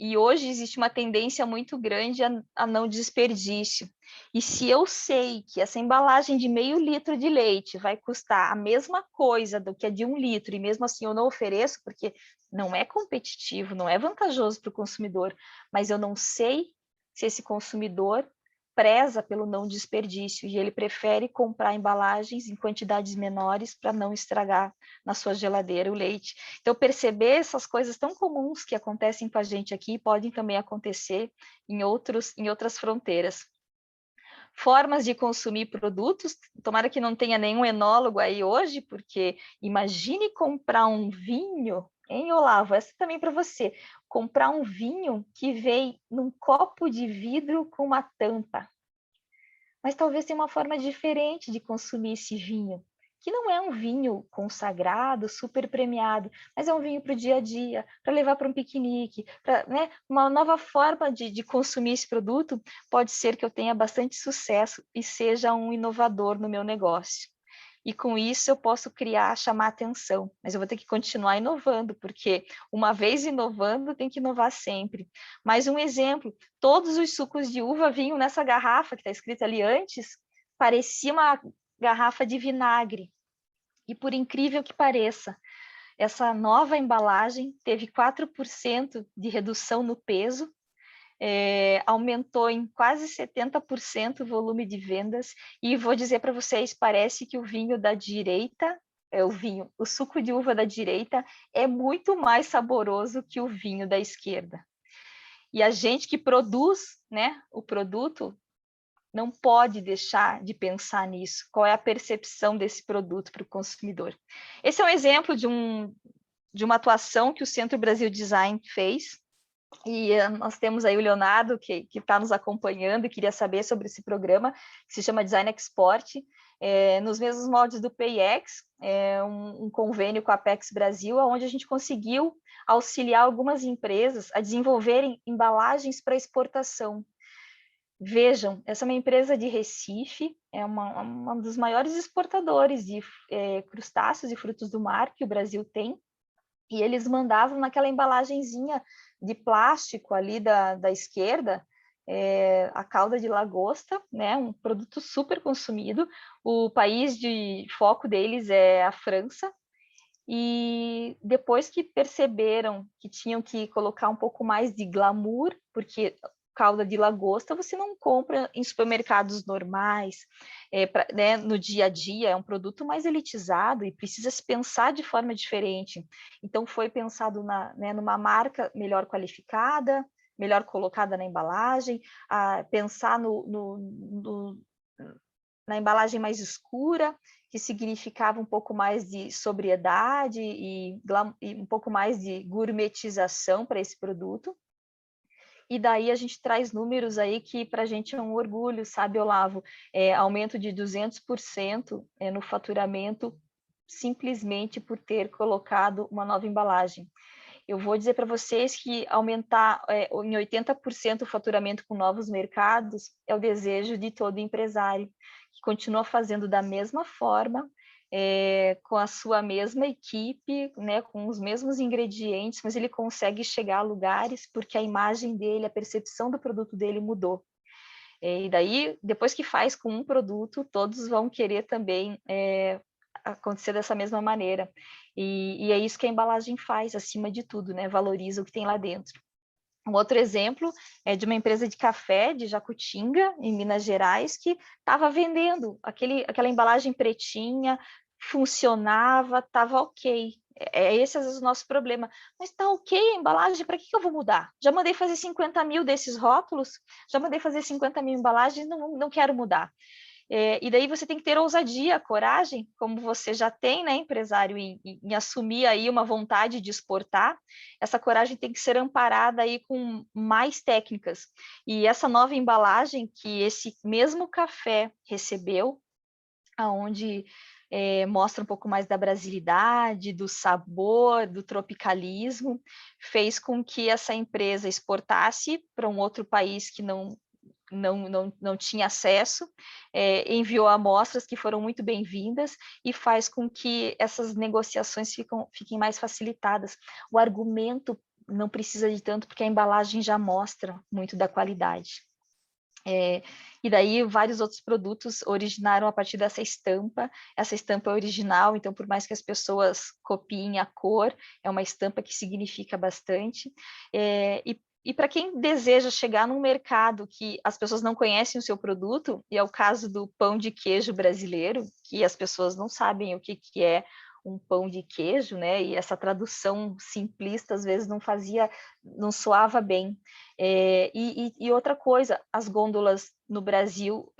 E hoje existe uma tendência muito grande a não desperdício. E se eu sei que essa embalagem de meio litro de leite vai custar a mesma coisa do que a de 1 litro, e mesmo assim eu não ofereço, porque não é competitivo, não é vantajoso para o consumidor, mas eu não sei se esse consumidor preza pelo não desperdício e ele prefere comprar embalagens em quantidades menores para não estragar na sua geladeira o leite. Então, perceber essas coisas tão comuns que acontecem com a gente aqui podem também acontecer em outras fronteiras. Formas de consumir produtos, tomara que não tenha nenhum enólogo aí hoje, porque imagine comprar um vinho, hein, Olavo? Essa também para você. Comprar um vinho que vem num copo de vidro com uma tampa. mas talvez tenha uma forma diferente de consumir esse vinho, que não é um vinho consagrado, super premiado, mas é um vinho para o dia a dia, para levar para um piquenique, para, né, uma nova forma de consumir esse produto. Pode ser que eu tenha bastante sucesso e seja um inovador no meu negócio. E com isso eu posso criar, chamar atenção, mas eu vou ter que continuar inovando, porque uma vez inovando, tem que inovar sempre. Mais um exemplo, todos os sucos de uva vinham nessa garrafa que está escrita ali antes, parecia uma garrafa de vinagre. E por incrível que pareça, essa nova embalagem teve 4% de redução no peso, aumentou em quase 70% o volume de vendas, e vou dizer para vocês, parece que o vinho da direita, o suco de uva da direita é muito mais saboroso que o vinho da esquerda. E a gente que produz, né, o produto não pode deixar de pensar nisso. Qual é a percepção desse produto para o consumidor? Esse é um exemplo de uma atuação que o Centro Brasil Design fez, e nós temos aí o Leonardo, que está nos acompanhando e queria saber sobre esse programa, que se chama Design Export, nos mesmos moldes do PIEX, um convênio com a Apex Brasil, onde a gente conseguiu auxiliar algumas empresas a desenvolverem embalagens para exportação. Vejam, essa é uma empresa de Recife, é uma dos maiores exportadores de crustáceos e frutos do mar que o Brasil tem, e eles mandavam naquela embalagenzinha de plástico ali da esquerda, a calda de lagosta, né, um produto super consumido. O país de foco deles é a França, e depois que perceberam que tinham que colocar um pouco mais de glamour, porque calda de lagosta você não compra em supermercados normais, né, no dia a dia, é um produto mais elitizado e precisa se pensar de forma diferente. Então foi pensado né, numa marca melhor qualificada, melhor colocada na embalagem, pensar na embalagem mais escura, que significava um pouco mais de sobriedade e um pouco mais de gourmetização para esse produto. E daí a gente traz números aí que para a gente é um orgulho, sabe, Olavo? Aumento de 200% no faturamento, simplesmente por ter colocado uma nova embalagem. Eu vou dizer para vocês que aumentar em 80% o faturamento com novos mercados é o desejo de todo empresário, que continua fazendo da mesma forma, com a sua mesma equipe, né, com os mesmos ingredientes, mas ele consegue chegar a lugares porque a imagem dele, a percepção do produto dele mudou. E daí, depois que faz com um produto, todos vão querer também acontecer dessa mesma maneira. E é isso que a embalagem faz, acima de tudo, né? Valoriza o que tem lá dentro. Um outro exemplo é de uma empresa de café de Jacutinga, em Minas Gerais, que estava vendendo aquela embalagem pretinha, funcionava, estava ok. Esse às vezes o nosso problema. Mas está ok a embalagem, para que eu vou mudar? Já mandei fazer 50 mil desses rótulos, já mandei fazer 50 mil embalagens, não quero mudar. E daí você tem que ter ousadia, coragem, como você já tem, né, empresário, em assumir aí uma vontade de exportar. Essa coragem tem que ser amparada aí com mais técnicas. E essa nova embalagem que esse mesmo café recebeu, aonde mostra um pouco mais da brasilidade, do sabor, do tropicalismo, fez com que essa empresa exportasse para um outro país que não tinha acesso, enviou amostras que foram muito bem-vindas e faz com que essas negociações fiquem mais facilitadas. O argumento não precisa de tanto, porque a embalagem já mostra muito da qualidade. E daí vários outros produtos originaram a partir dessa estampa. Essa estampa é original, então por mais que as pessoas copiem a cor, é uma estampa que significa bastante. E para quem deseja chegar num mercado que as pessoas não conhecem o seu produto, e é o caso do pão de queijo brasileiro, que as pessoas não sabem o que é um pão de queijo, né? E essa tradução simplista às vezes não soava bem. E outra coisa, as gôndolas no Brasil,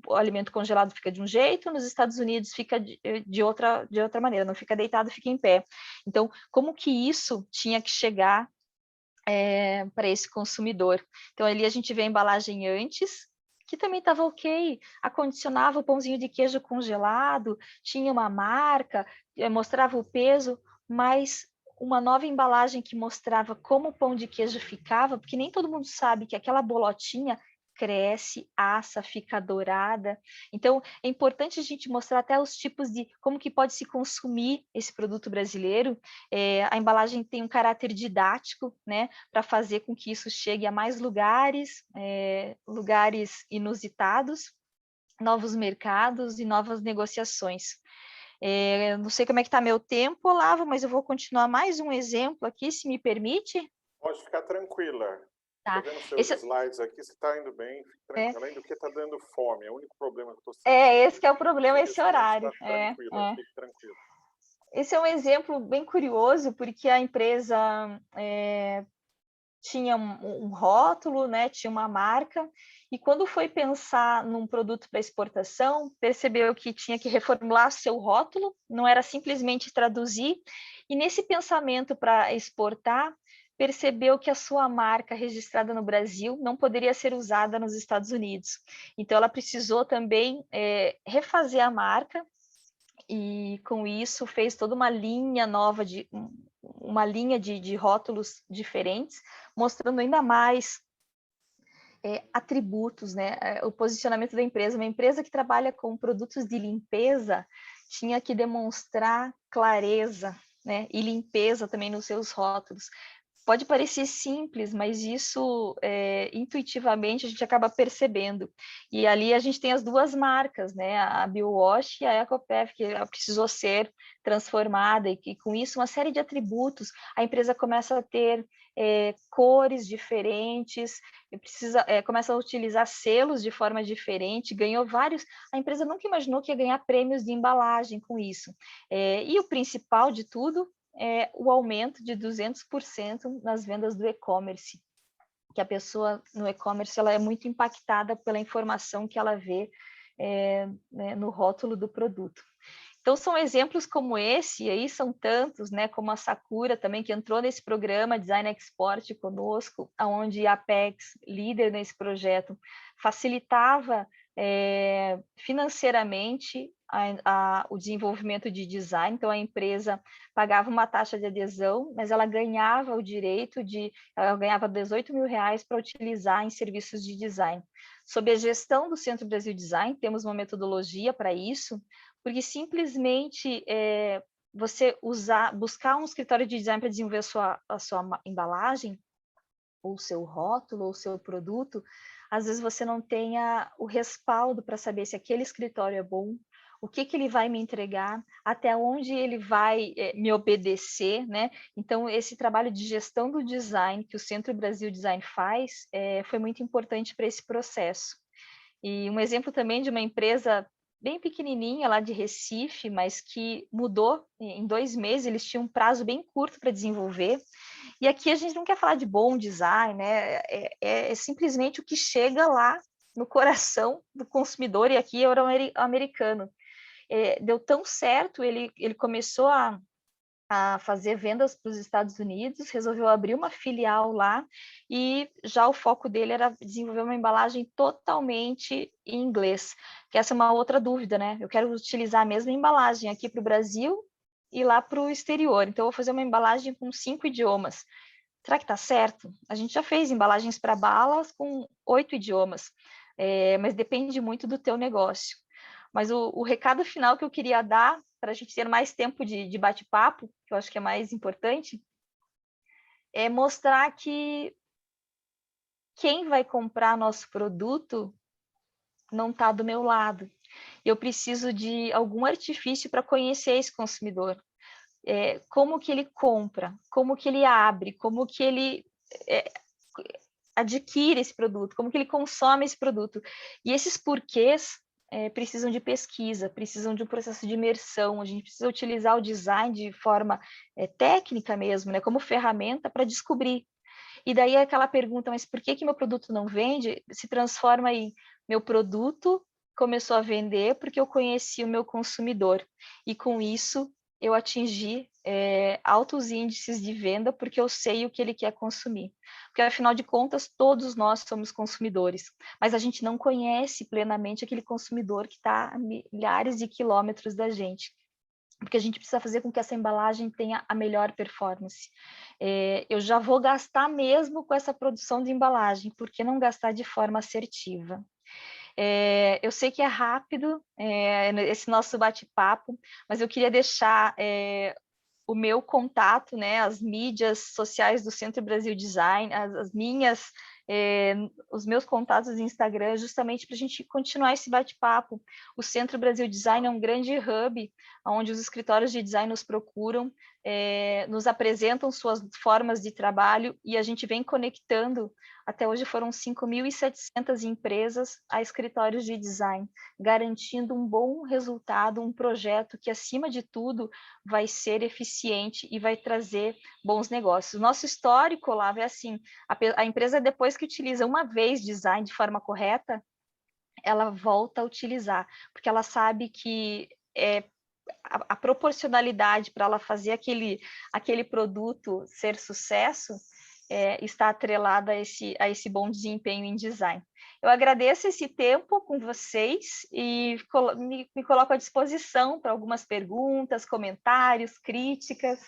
o alimento congelado fica de um jeito, nos Estados Unidos fica de outra maneira, não fica deitado, fica em pé. Então, como que isso tinha que chegar para esse consumidor? Então, ali a gente vê a embalagem antes, que também estava ok, acondicionava o pãozinho de queijo congelado, tinha uma marca, mostrava o peso, mas uma nova embalagem que mostrava como o pão de queijo ficava, porque nem todo mundo sabe que aquela bolotinha cresce, assa, fica dourada. Então, é importante a gente mostrar até os tipos de como que pode se consumir esse produto brasileiro. A embalagem tem um caráter didático, né, para fazer com que isso chegue a mais lugares, lugares inusitados, novos mercados e novas negociações. Não sei como é que está meu tempo, Olavo, mas eu vou continuar mais um exemplo aqui, se me permite. Pode ficar tranquila. Tá. Estou vendo seus Esse, slides aqui, você está indo bem, fique tranquila. Além do que está dando fome, é o único problema que eu estou esse sentindo. que é o problema, O esse restante horário. está tranquila, fique tranquila. Esse é um exemplo bem curioso, porque a empresa tinha um rótulo, né, tinha uma marca, e quando foi pensar num produto para exportação, percebeu que tinha que reformular seu rótulo, não era simplesmente traduzir, e nesse pensamento para exportar, percebeu que a sua marca registrada no Brasil não poderia ser usada nos Estados Unidos. Então, ela precisou também refazer a marca, e com isso fez toda uma linha nova de rótulos diferentes, mostrando ainda mais atributos, né? O posicionamento da empresa. Uma empresa que trabalha com produtos de limpeza tinha que demonstrar clareza, né? E limpeza também nos seus rótulos. Pode parecer simples, mas isso intuitivamente a gente acaba percebendo. E ali a gente tem as duas marcas, né? A BioWash e a Ecopef, que precisou ser transformada, e com isso uma série de atributos. A empresa começa a ter cores diferentes, começa a utilizar selos de forma diferente, ganhou vários. A empresa nunca imaginou que ia ganhar prêmios de embalagem com isso. E o principal de tudo é o aumento de 200% nas vendas do e-commerce, que a pessoa no e-commerce ela é muito impactada pela informação que ela vê né, no rótulo do produto. Então, são exemplos como esse, e aí são tantos, né, como a Sakura também, que entrou nesse programa Design Export conosco, onde a Apex, líder nesse projeto, facilitava financeiramente o desenvolvimento de design. Então, a empresa pagava uma taxa de adesão, mas ela ganhava o direito ela ganhava 18 mil reais para utilizar em serviços de design. Sob a gestão do Centro Brasil Design, temos uma metodologia para isso, porque simplesmente você buscar um escritório de design para desenvolver a sua embalagem, ou seu rótulo, ou seu produto, às vezes você não tenha o respaldo para saber se aquele escritório é bom, o que ele vai me entregar, até onde ele vai me obedecer, né? Então, esse trabalho de gestão do design que o Centro Brasil Design faz foi muito importante para esse processo. E um exemplo também de uma empresa bem pequenininha lá de Recife, mas que mudou em 2 meses, eles tinham um prazo bem curto para desenvolver. E aqui a gente não quer falar de bom design, né? É simplesmente o que chega lá no coração do consumidor, e aqui era americano. Deu tão certo, ele começou a fazer vendas para os Estados Unidos, resolveu abrir uma filial lá, e já o foco dele era desenvolver uma embalagem totalmente em inglês, que essa é uma outra dúvida, né? Eu quero utilizar a mesma embalagem aqui para o Brasil e lá para o exterior, então eu vou fazer uma embalagem com 5 idiomas. Será que está certo? A gente já fez embalagens para balas com 8 idiomas, mas depende muito do teu negócio. Mas o recado final que eu queria dar, para a gente ter mais tempo de bate-papo, que eu acho que é mais importante, é mostrar que quem vai comprar nosso produto não está do meu lado. Eu preciso de algum artifício para conhecer esse consumidor. Como que ele compra, como que ele abre, como que ele adquire esse produto, como que ele consome esse produto. E esses porquês precisam de pesquisa, precisam de um processo de imersão, a gente precisa utilizar o design de forma técnica mesmo, né, como ferramenta para descobrir. E daí aquela pergunta, mas por que meu produto não vende? Se transforma em meu produto começou a vender porque eu conheci o meu consumidor. E com isso eu atingir altos índices de venda, porque eu sei o que ele quer consumir. Porque, afinal de contas, todos nós somos consumidores, mas a gente não conhece plenamente aquele consumidor que está a milhares de quilômetros da gente, porque a gente precisa fazer com que essa embalagem tenha a melhor performance. Eu já vou gastar mesmo com essa produção de embalagem, por que não gastar de forma assertiva? Eu sei que é rápido esse nosso bate-papo, mas eu queria deixar o meu contato, né, as mídias sociais do Centro Brasil Design, as minhas, os meus contatos no Instagram, justamente para a gente continuar esse bate-papo. O Centro Brasil Design é um grande hub, onde os escritórios de design nos procuram, nos apresentam suas formas de trabalho e a gente vem conectando. Até hoje foram 5.700 empresas a escritórios de design, garantindo um bom resultado, um projeto que, acima de tudo, vai ser eficiente e vai trazer bons negócios. O nosso histórico lá é assim, a empresa, depois que utiliza uma vez design de forma correta, ela volta a utilizar, porque ela sabe que a proporcionalidade para ela fazer aquele produto ser sucesso está atrelada a esse bom desempenho em design. Eu agradeço esse tempo com vocês e me coloco à disposição para algumas perguntas, comentários, críticas.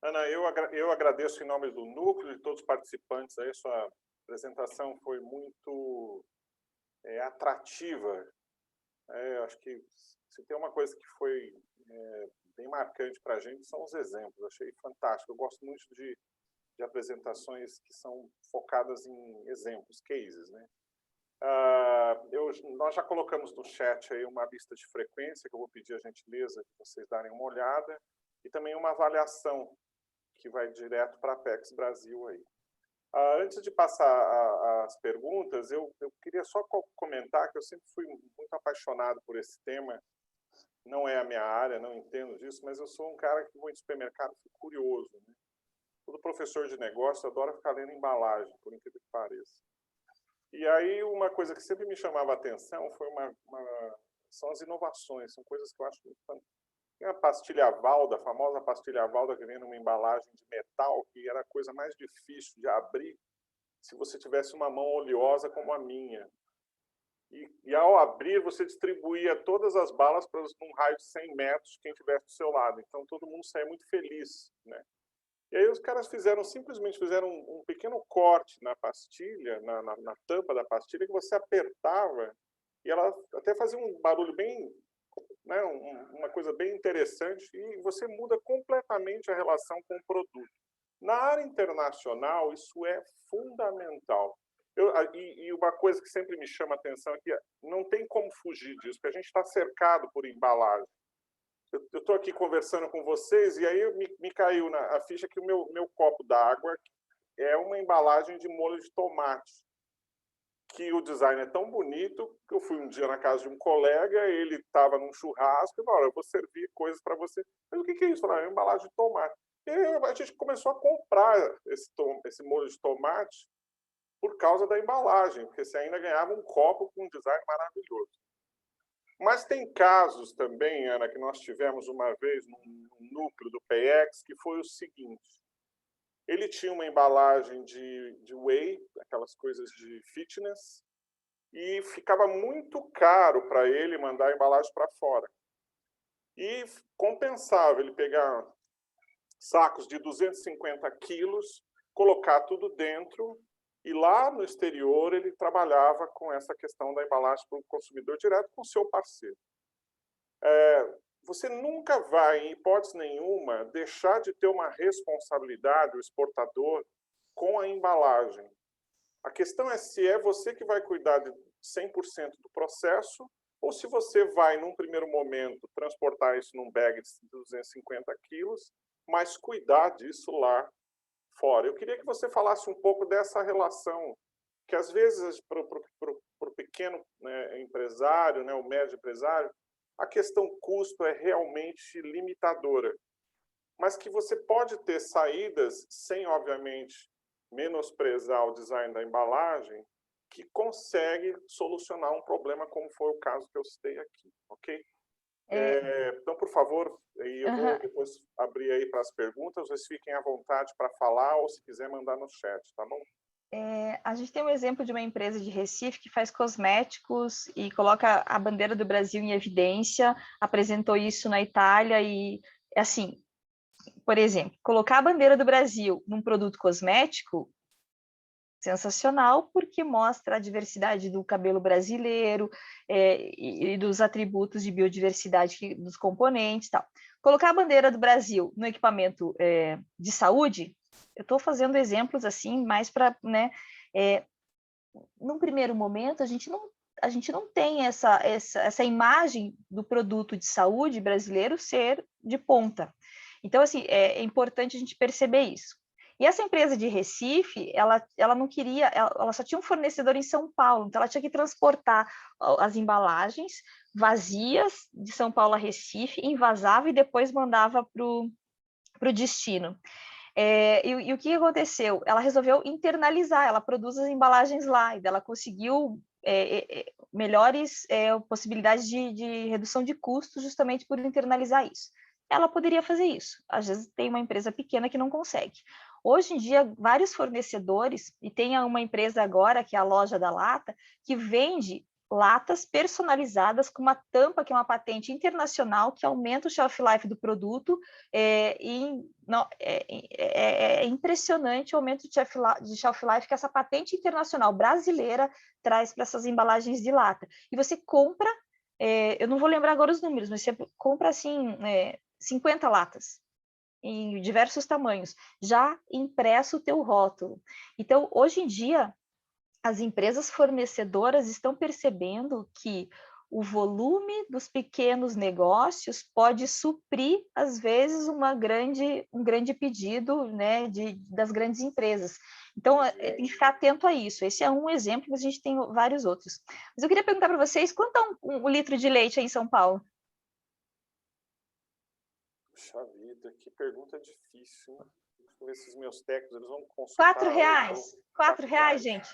Ana, eu agradeço em nome do núcleo e de todos os participantes. Aí, sua apresentação foi muito atrativa. Acho que se tem uma coisa que foi bem marcante para a gente, são os exemplos. Achei fantástico. Eu gosto muito de apresentações que são focadas em exemplos, cases, né? Nós já colocamos no chat aí uma lista de frequência, que eu vou pedir a gentileza de vocês darem uma olhada, e também uma avaliação que vai direto para a Apex Brasil aí. Antes de passar as perguntas, eu queria só comentar que eu sempre fui muito apaixonado por esse tema. Não é a minha área, não entendo disso, mas eu sou um cara que vou em supermercado e fico curioso, né? Todo professor de negócio adora ficar lendo embalagem, por incrível que pareça. E aí, uma coisa que sempre me chamava a atenção são as inovações, são coisas que eu acho muito fantásticas. Tem a pastilha Valda, a famosa pastilha Valda, que vem numa embalagem de metal, que era a coisa mais difícil de abrir se você tivesse uma mão oleosa como a minha. E ao abrir, você distribuía todas as balas para num raio de 100 metros quem estivesse do seu lado. Então, todo mundo saía muito feliz, né? E aí os caras simplesmente fizeram um pequeno corte na pastilha, na tampa da pastilha, que você apertava e ela até fazia um barulho bem, né, uma coisa bem interessante, e você muda completamente a relação com o produto. Na área internacional, isso é fundamental. E uma coisa que sempre me chama a atenção é que não tem como fugir disso, porque a gente está cercado por embalagem. Eu estou aqui conversando com vocês e aí me caiu a ficha que o meu copo d'água é uma embalagem de molho de tomate, que o design é tão bonito que eu fui um dia na casa de um colega, ele estava num churrasco e falou: eu vou servir coisas para você. Mas o que é isso? É uma embalagem de tomate. E aí a gente começou a comprar esse molho de tomate por causa da embalagem, porque você ainda ganhava um copo com um design maravilhoso. Mas tem casos também, Ana, que nós tivemos uma vez num núcleo do PX, que foi o seguinte: ele tinha uma embalagem de whey, aquelas coisas de fitness, e ficava muito caro para ele mandar a embalagem para fora. E compensava ele pegar sacos de 250 quilos, colocar tudo dentro, e lá no exterior ele trabalhava com essa questão da embalagem para o consumidor direto com o seu parceiro. Você nunca vai, em hipótese nenhuma, deixar de ter uma responsabilidade, o exportador, com a embalagem. A questão é se é você que vai cuidar de 100% do processo ou se você vai, num primeiro momento, transportar isso num bag de 250 quilos, mas cuidar disso lá fora. Eu queria que você falasse um pouco dessa relação, que às vezes para o pequeno, né, empresário, né, o médio empresário, a questão custo é realmente limitadora, mas que você pode ter saídas sem, obviamente, menosprezar o design da embalagem, que consegue solucionar um problema como foi o caso que eu citei aqui, ok? Então, por favor, eu vou depois abrir aí para as perguntas, vocês fiquem à vontade para falar ou se quiser mandar no chat, tá bom? A gente tem um exemplo de uma empresa de Recife que faz cosméticos e coloca a bandeira do Brasil em evidência, apresentou isso na Itália e, assim, por exemplo, colocar a bandeira do Brasil num produto cosmético, sensacional, porque mostra a diversidade do cabelo brasileiro e dos atributos de biodiversidade dos componentes e tal. Colocar a bandeira do Brasil no equipamento de saúde, eu estou fazendo exemplos assim, mais para, né, num primeiro momento, a gente não tem essa imagem do produto de saúde brasileiro ser de ponta. Então, assim, é importante a gente perceber isso. E essa empresa de Recife, ela não queria, ela só tinha um fornecedor em São Paulo, então ela tinha que transportar as embalagens vazias de São Paulo a Recife, envasava e depois mandava para o destino. E o que aconteceu? Ela resolveu internalizar, ela produz as embalagens lá, e ela conseguiu melhores possibilidades de redução de custos justamente por internalizar isso. Ela poderia fazer isso, às vezes tem uma empresa pequena que não consegue. Hoje em dia, vários fornecedores, e tem uma empresa agora, que é a Loja da Lata, que vende latas personalizadas com uma tampa, que é uma patente internacional, que aumenta o shelf life do produto, é impressionante o aumento de shelf life que essa patente internacional brasileira traz para essas embalagens de lata. E você compra, eu não vou lembrar agora os números, mas você compra assim 50 latas em diversos tamanhos, já impresso o teu rótulo. Então, hoje em dia, as empresas fornecedoras estão percebendo que o volume dos pequenos negócios pode suprir, às vezes, um grande pedido, né, das grandes empresas. Então, tem que ficar atento a isso. Esse é um exemplo, mas a gente tem vários outros. Mas eu queria perguntar para vocês, quanto é um litro de leite aí em São Paulo? Puxa vida, que pergunta difícil, hein? Deixa eu ver se os meus técnicos eles vão consultar. R$ 4, gente.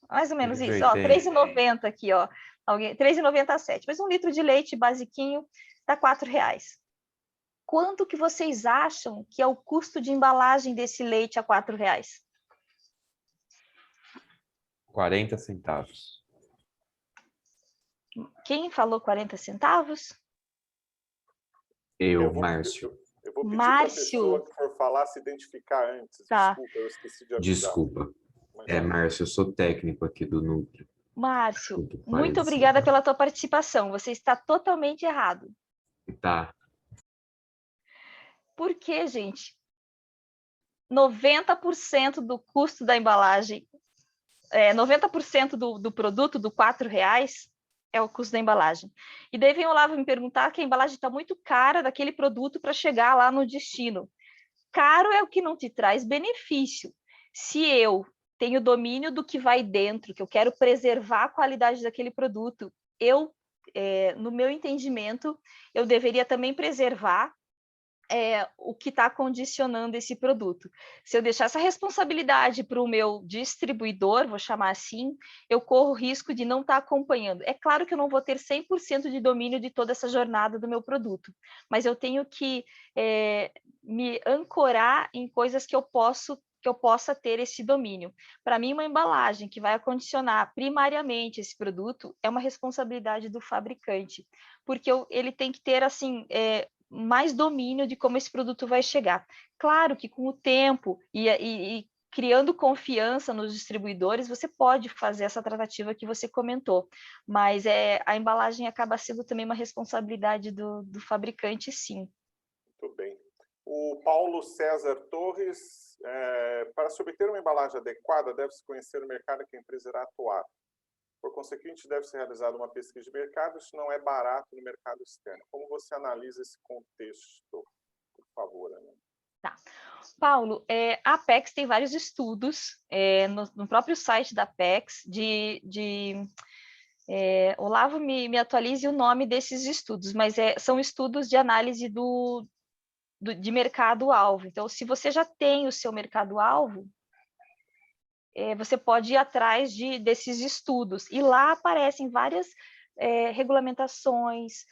Mais ou menos isso. Ó, 3,90 aqui, ó. 3,97. Mas um litro de leite basiquinho tá R$ 4. Quanto que vocês acham que é o custo de embalagem desse leite a R$ 4? 40 centavos. Quem falou 40 centavos? Márcio. Eu vou pedir para a pessoa que for falar se identificar antes. Tá. Desculpa, eu esqueci de avisar. Desculpa. Márcio, eu sou técnico aqui do Núcleo. Márcio, muito obrigada pela tua participação. Você está totalmente errado. Tá. Por quê, gente? 90% do custo da embalagem, 90% do produto, do R$ 4, é o custo da embalagem. E daí vem o Olavo me perguntar que a embalagem está muito cara daquele produto para chegar lá no destino. Caro é o que não te traz benefício. Se eu tenho domínio do que vai dentro, que eu quero preservar a qualidade daquele produto, no meu entendimento, eu deveria também preservar o que está condicionando esse produto. Se eu deixar essa responsabilidade para o meu distribuidor, vou chamar assim, eu corro o risco de não estar acompanhando. É claro que eu não vou ter 100% de domínio de toda essa jornada do meu produto, mas eu tenho que me ancorar em coisas que eu possa ter esse domínio. Para mim, uma embalagem que vai acondicionar primariamente esse produto é uma responsabilidade do fabricante, porque ele tem que ter, assim, mais domínio de como esse produto vai chegar. Claro que com o tempo e criando confiança nos distribuidores, você pode fazer essa tratativa que você comentou, mas a embalagem acaba sendo também uma responsabilidade do fabricante, sim. Muito bem. O Paulo César Torres, para se obter uma embalagem adequada, deve-se conhecer o mercado que a empresa irá atuar. Por consequente, deve ser realizada uma pesquisa de mercado, isso não é barato no mercado externo. Como você analisa esse contexto, por favor, Ana? Tá. Paulo, a Apex tem vários estudos no próprio site da Apex Olavo, me atualize o nome desses estudos, mas são estudos de análise de mercado-alvo. Então, se você já tem o seu mercado-alvo, você pode ir atrás desses estudos. E lá aparecem várias regulamentações,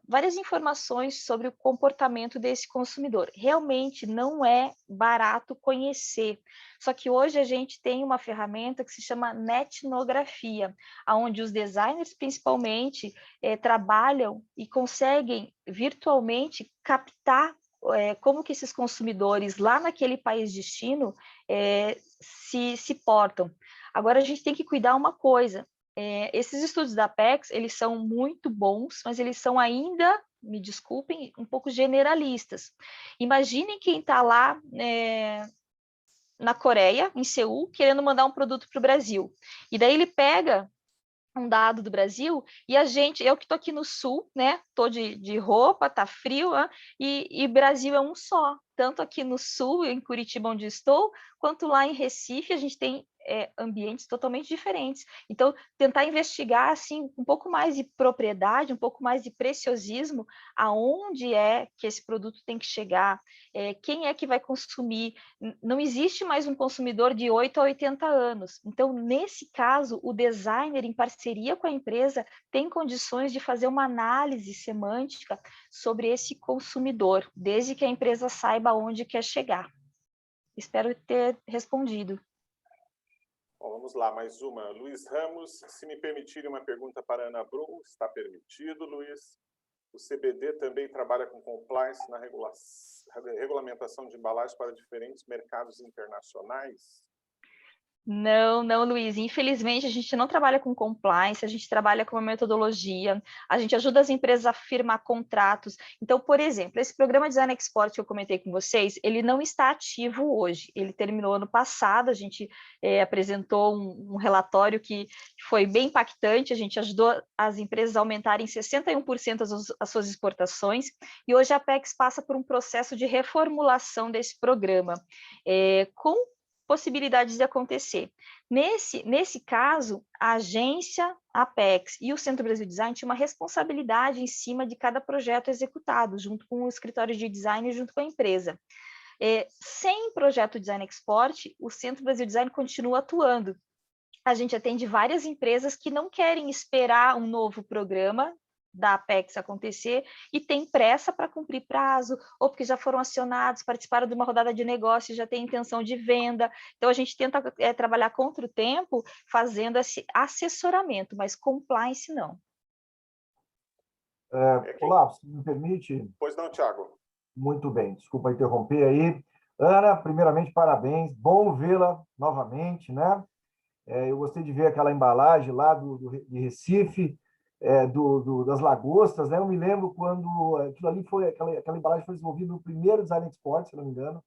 várias informações sobre o comportamento desse consumidor. Realmente não é barato conhecer. Só que hoje a gente tem uma ferramenta que se chama netnografia, onde os designers, principalmente, trabalham e conseguem virtualmente captar como que esses consumidores lá naquele país destino se portam. Agora, a gente tem que cuidar uma coisa, esses estudos da Apex, eles são muito bons, mas eles são ainda, me desculpem, um pouco generalistas. Imaginem quem está lá na Coreia, em Seul, querendo mandar um produto para o Brasil. E daí ele pega um dado do Brasil, e eu que estou aqui no sul, né, estou de roupa, tá frio, e Brasil é um só, tanto aqui no sul, em Curitiba, onde estou, quanto lá em Recife, a gente tem ambientes totalmente diferentes. Então, tentar investigar, assim, um pouco mais de propriedade, um pouco mais de preciosismo, aonde é que esse produto tem que chegar, quem é que vai consumir. Não existe mais um consumidor de 8 a 80 anos. Então, nesse caso, o designer, em parceria com a empresa, tem condições de fazer uma análise semântica sobre esse consumidor, desde que a empresa saiba onde quer chegar. Espero ter respondido. Bom, vamos lá, mais uma. Luiz Ramos, se me permitirem uma pergunta para a Ana Brum, está permitido, Luiz. O CBD também trabalha com compliance na regulamentação de embalagens para diferentes mercados internacionais? Não, Luiz. Infelizmente, a gente não trabalha com compliance, a gente trabalha com uma metodologia, a gente ajuda as empresas a firmar contratos. Então, por exemplo, esse programa Design Export que eu comentei com vocês, ele não está ativo hoje. Ele terminou ano passado, a gente apresentou um relatório que foi bem impactante, a gente ajudou as empresas a aumentarem 61% as suas exportações, e hoje a Apex passa por um processo de reformulação desse programa, com possibilidades de acontecer. Nesse caso, a agência Apex e o Centro Brasil Design tinham uma responsabilidade em cima de cada projeto executado, junto com o escritório de design e junto com a empresa. Sem projeto Design Export, o Centro Brasil Design continua atuando. A gente atende várias empresas que não querem esperar um novo programa da Apex acontecer e tem pressa para cumprir prazo, ou porque já foram acionados, participaram de uma rodada de negócio, já tem intenção de venda. Então, a gente tenta trabalhar contra o tempo, fazendo esse assessoramento, mas compliance não. Olá, se me permite? Pois não, Thiago. Muito bem, desculpa interromper aí. Ana, primeiramente, parabéns, bom vê-la novamente, né? Eu gostei de ver aquela embalagem lá de Recife, das lagostas, né? Eu me lembro quando aquilo ali aquela embalagem foi desenvolvida no primeiro Design Export, se não me engano,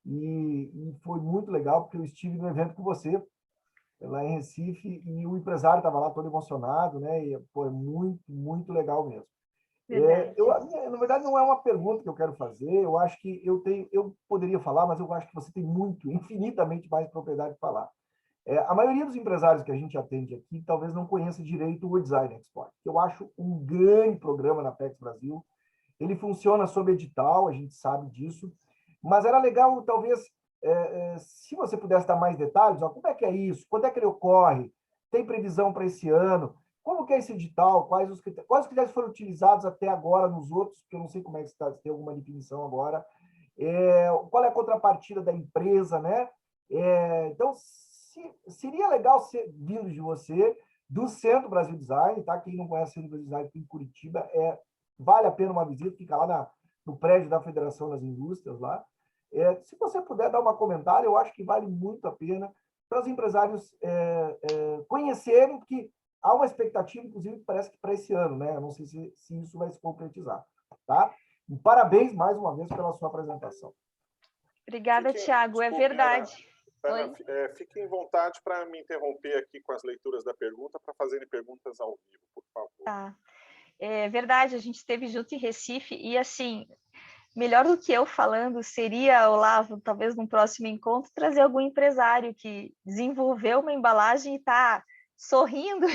e foi muito legal, porque eu estive no evento com você, lá em Recife, e o empresário estava lá todo emocionado, né? E foi muito, muito legal mesmo. Na verdade, não é uma pergunta que eu quero fazer, eu acho que eu poderia falar, mas eu acho que você tem infinitamente mais propriedade de falar. A maioria dos empresários que a gente atende aqui talvez não conheça direito o Design Export, que eu acho um grande programa na Apex Brasil. Ele funciona sob edital, a gente sabe disso, mas era legal, talvez, se você pudesse dar mais detalhes, como é que é isso? Quando é que ele ocorre? Tem previsão para esse ano? Como que é esse edital? Quais os critérios foram utilizados até agora nos outros? Porque eu não sei como é que está, se tem alguma definição agora. Qual é a contrapartida da empresa, né? Então, seria legal vindo de você, do Centro Brasil Design, tá? Quem não conhece o Centro Brasil Design aqui em Curitiba, vale a pena uma visita, fica lá no prédio da Federação das Indústrias, lá. Se você puder dar um comentário, eu acho que vale muito a pena para os empresários conhecerem, porque há uma expectativa, inclusive, parece que para esse ano, né? Eu não sei se isso vai se concretizar, tá? E parabéns mais uma vez pela sua apresentação. Obrigada, Thiago, é verdade. Ana, fiquem à vontade para me interromper aqui com as leituras da pergunta, para fazerem perguntas ao vivo, por favor. Tá. É verdade, a gente esteve junto em Recife e, assim, melhor do que eu falando seria, Olavo, talvez num próximo encontro, trazer algum empresário que desenvolveu uma embalagem e está sorrindo,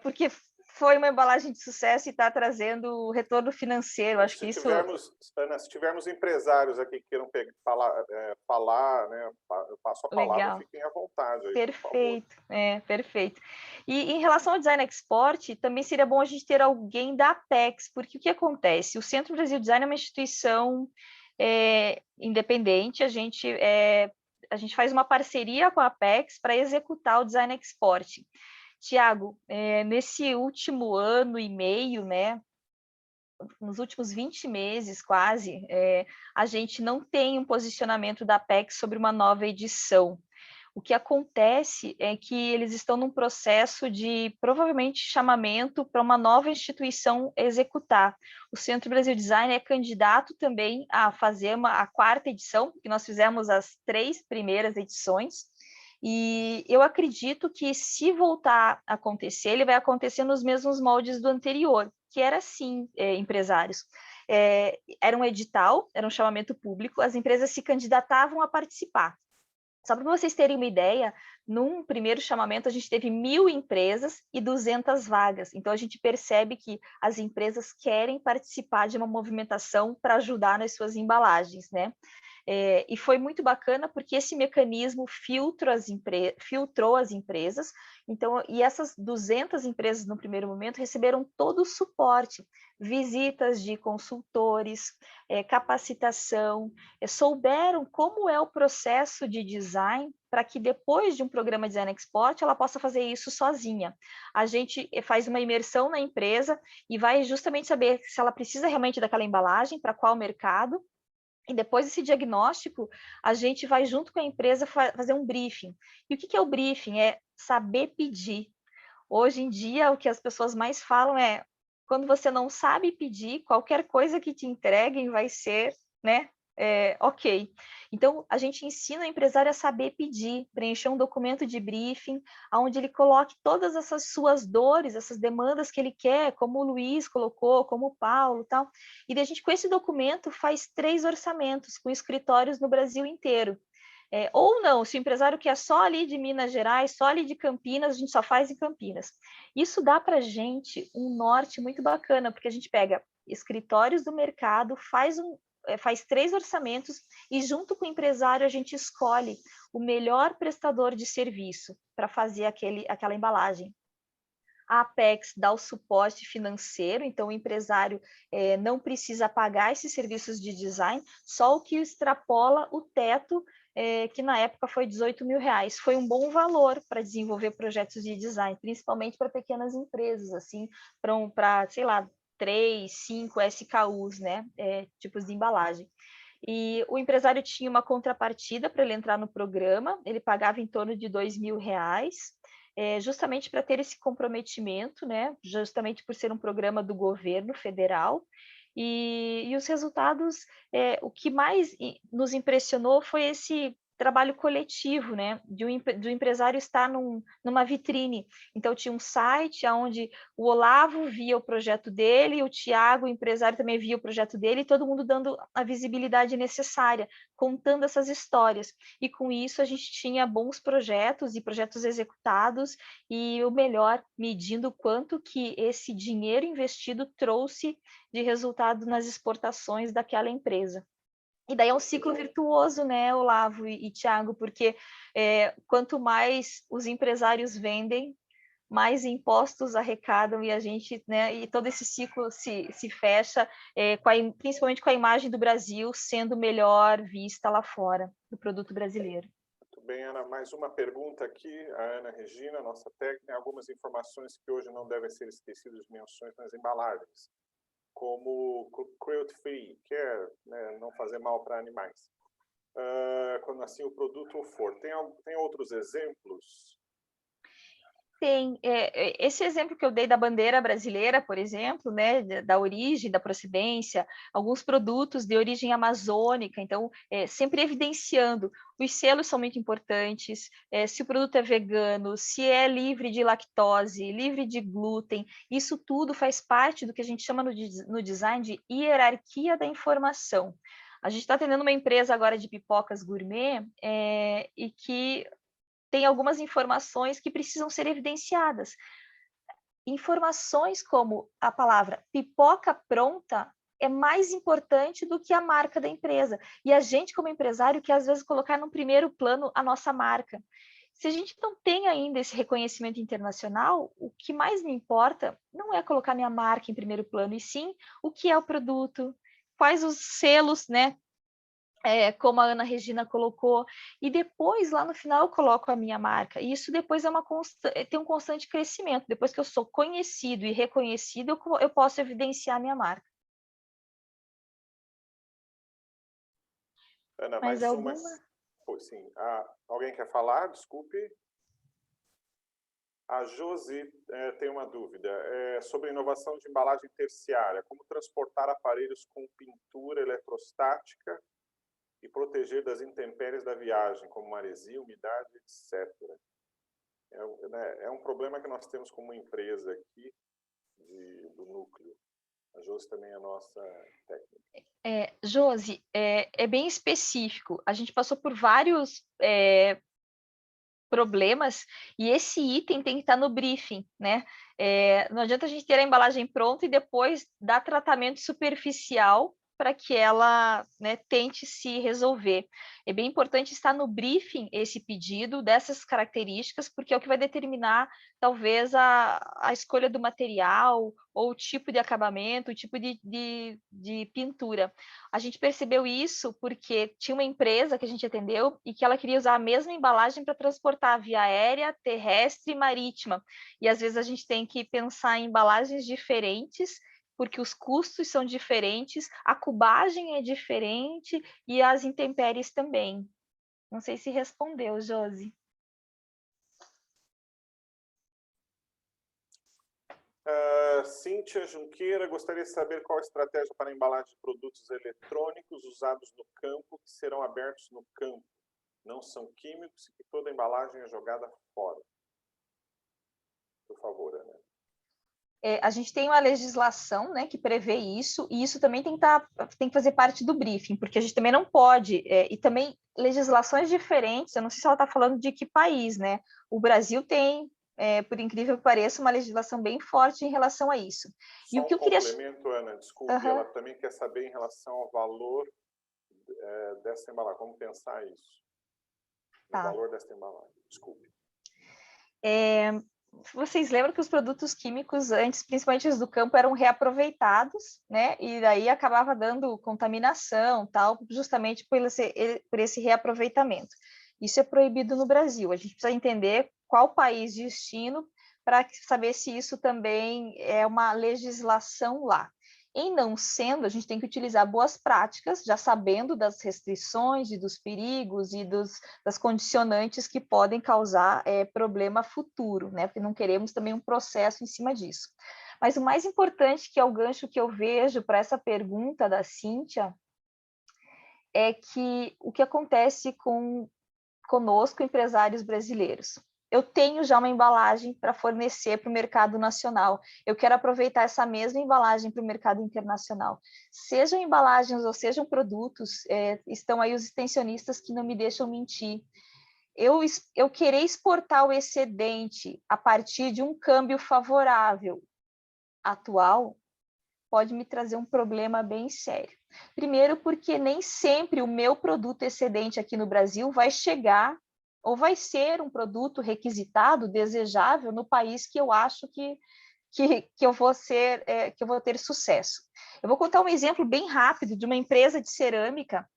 porque foi uma embalagem de sucesso e está trazendo retorno financeiro. Acho que isso... Ana, se tivermos empresários aqui que queiram falar, né, eu passo a palavra, Legal. fiquem à vontade. Aí, perfeito, perfeito. E em relação ao Design Export, também seria bom a gente ter alguém da Apex, porque o que acontece? O Centro Brasil Design é uma instituição independente, a gente faz uma parceria com a Apex para executar o Design Export. Tiago, nesse último ano e meio, né, nos últimos 20 meses quase, a gente não tem um posicionamento da Apex sobre uma nova edição. O que acontece é que eles estão num processo de, provavelmente, chamamento para uma nova instituição executar. O Centro Brasil Design é candidato também a fazer a 4ª edição, que nós fizemos as 3 primeiras edições, e eu acredito que, se voltar a acontecer, ele vai acontecer nos mesmos moldes do anterior, que era assim, empresários. Era um edital, era um chamamento público, as empresas se candidatavam a participar. Só para vocês terem uma ideia, num primeiro chamamento a gente teve 1.000 empresas e 200 vagas. Então a gente percebe que as empresas querem participar de uma movimentação para ajudar nas suas embalagens, né? E foi muito bacana porque esse mecanismo filtrou as empresas, então, e essas 200 empresas no primeiro momento receberam todo o suporte, visitas de consultores, capacitação, souberam como é o processo de design para que depois de um programa de Design Export ela possa fazer isso sozinha. A gente faz uma imersão na empresa e vai justamente saber se ela precisa realmente daquela embalagem, para qual mercado. E depois desse diagnóstico, a gente vai junto com a empresa fazer um briefing. E o que é o briefing? É saber pedir. Hoje em dia, o que as pessoas mais falam é, quando você não sabe pedir, qualquer coisa que te entreguem vai ser, né, ok. Então, a gente ensina o empresário a saber pedir, preencher um documento de briefing, onde ele coloque todas essas suas dores, essas demandas que ele quer, como o Luiz colocou, como o Paulo, tal. E a gente, com esse documento, faz 3 orçamentos, com escritórios no Brasil inteiro. Ou não, se o empresário quer só ali de Minas Gerais, só ali de Campinas, a gente só faz em Campinas. Isso dá para a gente um norte muito bacana, porque a gente pega escritórios do mercado, faz 3 orçamentos e junto com o empresário a gente escolhe o melhor prestador de serviço para fazer aquela embalagem. A Apex dá o suporte financeiro, então o empresário não precisa pagar esses serviços de design, só o que extrapola o teto, que na época foi R$18 mil. Foi um bom valor para desenvolver projetos de design, principalmente para pequenas empresas, assim, para, sei lá, 3, 5 SKUs, né, tipos de embalagem. E o empresário tinha uma contrapartida para ele entrar no programa, ele pagava em torno de R$2 mil, justamente para ter esse comprometimento, né, justamente por ser um programa do governo federal. E os resultados, o que mais nos impressionou foi esse trabalho coletivo, né, do empresário estar numa vitrine. Então, tinha um site onde o Olavo via o projeto dele, o Tiago, o empresário, também via o projeto dele, e todo mundo dando a visibilidade necessária, contando essas histórias. E com isso a gente tinha bons projetos e projetos executados, e o melhor, medindo quanto que esse dinheiro investido trouxe de resultado nas exportações daquela empresa. E daí é um ciclo virtuoso, né, Olavo e Tiago, porque quanto mais os empresários vendem, mais impostos arrecadam e a gente, né, e todo esse ciclo se fecha, principalmente com a imagem do Brasil sendo melhor vista lá fora, do produto brasileiro. Muito bem, Ana. Mais uma pergunta aqui, a Ana Regina, nossa técnica, algumas informações que hoje não devem ser esquecidas de menções nas embalagens, como cruelty-free, que é, né, não fazer mal para animais. Quando assim o produto for. Tem outros exemplos? Tem. Esse exemplo que eu dei da bandeira brasileira, por exemplo, né, da origem, da procedência, alguns produtos de origem amazônica, então, sempre evidenciando, os selos são muito importantes, se o produto é vegano, se é livre de lactose, livre de glúten, isso tudo faz parte do que a gente chama no design de hierarquia da informação. A gente está atendendo uma empresa agora de pipocas gourmet, e que tem algumas informações que precisam ser evidenciadas. informações como a palavra pipoca pronta é mais importante do que a marca da empresa. E a gente, como empresário, quer às vezes colocar no primeiro plano a nossa marca. Se a gente não tem ainda esse reconhecimento internacional, o que mais me importa não é colocar minha marca em primeiro plano, e sim o que é o produto, quais os selos, né? Como a Ana Regina colocou, e depois, lá no final, eu coloco a minha marca. E isso depois tem um constante crescimento. Depois que eu sou conhecido e reconhecido, eu posso evidenciar a minha marca. Ana, Mais mais alguma? Pois sim. Alguém quer falar? Desculpe. A Josi tem uma dúvida sobre inovação de embalagem terciária. Como transportar aparelhos com pintura eletrostática e proteger das intempéries da viagem, como maresia, umidade, etc. É um problema que nós temos como empresa aqui do núcleo. A Josi também é nossa técnica. Josi, é bem específico. A gente passou por vários problemas e esse item tem que estar no briefing, né? Não adianta a gente ter a embalagem pronta e depois dar tratamento superficial para que ela, né, tente se resolver. É bem importante estar no briefing esse pedido dessas características, porque é o que vai determinar, talvez, a escolha do material, ou o tipo de acabamento, o tipo de pintura. A gente percebeu isso porque tinha uma empresa que a gente atendeu e que ela queria usar a mesma embalagem para transportar via aérea, terrestre e marítima. E, às vezes, a gente tem que pensar em embalagens diferentes, porque os custos são diferentes, a cubagem é diferente e as intempéries também. Não sei se respondeu, Josi. Cíntia Junqueira gostaria de saber qual a estratégia para a embalagem de produtos eletrônicos usados no campo, que serão abertos no campo. Não são químicos e que toda a embalagem é jogada fora. Por favor, Ana. A gente tem uma legislação, né, que prevê isso, e isso também tem que fazer parte do briefing, porque a gente também não pode, e também legislações diferentes, eu não sei se ela está falando de que país, né? O Brasil tem, por incrível que pareça, uma legislação bem forte em relação a isso. Só um complemento, Ana, desculpe, ela também quer saber em relação ao valor dessa embalagem, como pensar isso? O valor dessa embalagem, desculpe. Vocês lembram que os produtos químicos antes, principalmente os do campo, eram reaproveitados, né? E daí acabava dando contaminação, tal, justamente por esse reaproveitamento. Isso é proibido no Brasil. A gente precisa entender qual país de destino para saber se isso também é uma legislação lá. Em não sendo, a gente tem que utilizar boas práticas, já sabendo das restrições e dos perigos e das condicionantes que podem causar problema futuro, né? Porque não queremos também um processo em cima disso. Mas o mais importante, que é o gancho que eu vejo para essa pergunta da Cíntia, é que o que acontece conosco, empresários brasileiros. Eu tenho já uma embalagem para fornecer para o mercado nacional. Eu quero aproveitar essa mesma embalagem para o mercado internacional. Sejam embalagens ou sejam produtos, estão aí os extensionistas que não me deixam mentir. Eu querer exportar o excedente a partir de um câmbio favorável atual pode me trazer um problema bem sério. Primeiro, porque nem sempre o meu produto excedente aqui no Brasil vai chegar ou vai ser um produto requisitado, desejável, no país que eu acho que eu vou ter sucesso. Eu vou contar um exemplo bem rápido de uma empresa de cerâmica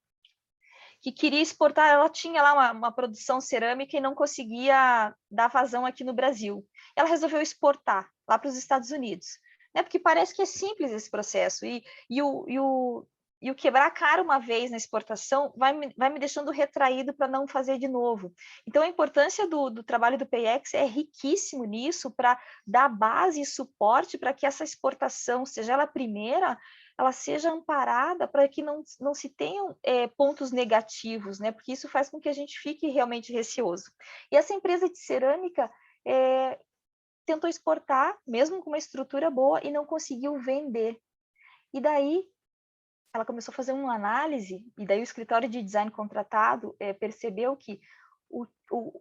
que queria exportar, ela tinha lá uma produção cerâmica e não conseguia dar vazão aqui no Brasil. Ela resolveu exportar lá para os Estados Unidos, né? Porque parece que é simples esse processo, e o quebrar cara uma vez na exportação vai me deixando retraído para não fazer de novo. Então, a importância do trabalho do PEX é riquíssimo nisso, para dar base e suporte para que essa exportação, seja ela a primeira, ela seja amparada para que não se tenham pontos negativos, né? Porque isso faz com que a gente fique realmente receoso. E essa empresa de cerâmica tentou exportar, mesmo com uma estrutura boa, e não conseguiu vender. E daí, ela começou a fazer uma análise, e daí o escritório de design contratado percebeu que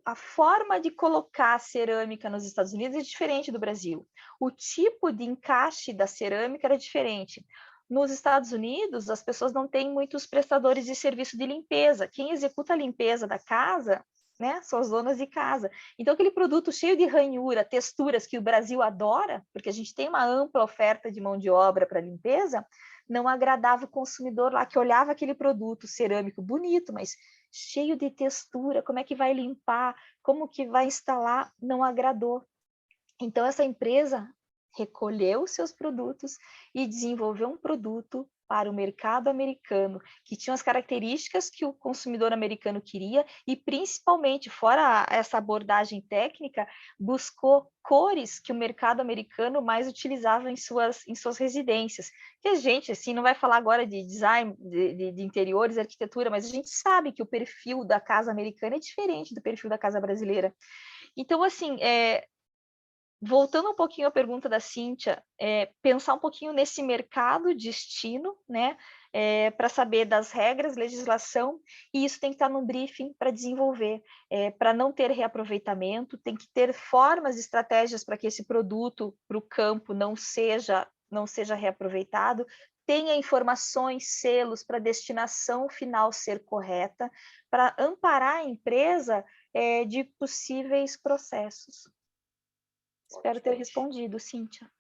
a forma de colocar a cerâmica nos Estados Unidos é diferente do Brasil. O tipo de encaixe da cerâmica era diferente. Nos Estados Unidos, as pessoas não têm muitos prestadores de serviço de limpeza. Quem executa a limpeza da casa, né, são as donas de casa. Então, aquele produto cheio de ranhura, texturas que o Brasil adora, porque a gente tem uma ampla oferta de mão de obra para limpeza, não agradava o consumidor lá, que olhava aquele produto cerâmico bonito, mas cheio de textura, como é que vai limpar, como que vai instalar, não agradou. Então, essa empresa recolheu seus produtos e desenvolveu um produto para o mercado americano, que tinha as características que o consumidor americano queria e, principalmente, fora essa abordagem técnica, buscou cores que o mercado americano mais utilizava em suas residências. Que a gente, assim, não vai falar agora de design, de interiores, arquitetura, mas a gente sabe que o perfil da casa americana é diferente do perfil da casa brasileira. Então, assim, voltando um pouquinho à pergunta da Cíntia, pensar um pouquinho nesse mercado destino, né, para saber das regras, legislação, e isso tem que estar no briefing para desenvolver, para não ter reaproveitamento, tem que ter formas e estratégias para que esse produto para o campo não seja reaproveitado, tenha informações, selos para a destinação final ser correta, para amparar a empresa de possíveis processos. Espero ter respondido, Cíntia.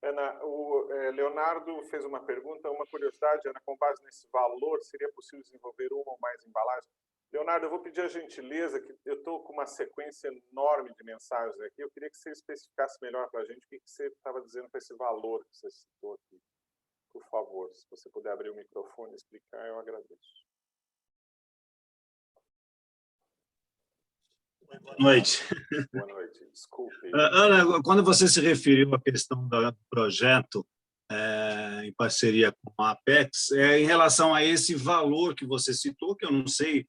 Ana, o Leonardo fez uma pergunta, uma curiosidade, Ana, com base nesse valor, seria possível desenvolver uma ou mais embalagens? Leonardo, eu vou pedir a gentileza, que eu estou com uma sequência enorme de mensagens aqui, eu queria que você especificasse melhor para a gente o que você estava dizendo com esse valor que você citou aqui. Por favor, se você puder abrir o microfone e explicar, eu agradeço. Boa noite. Boa noite, desculpe. Ana, quando você se referiu à questão do projeto em parceria com a Apex, em relação a esse valor que você citou, que eu não sei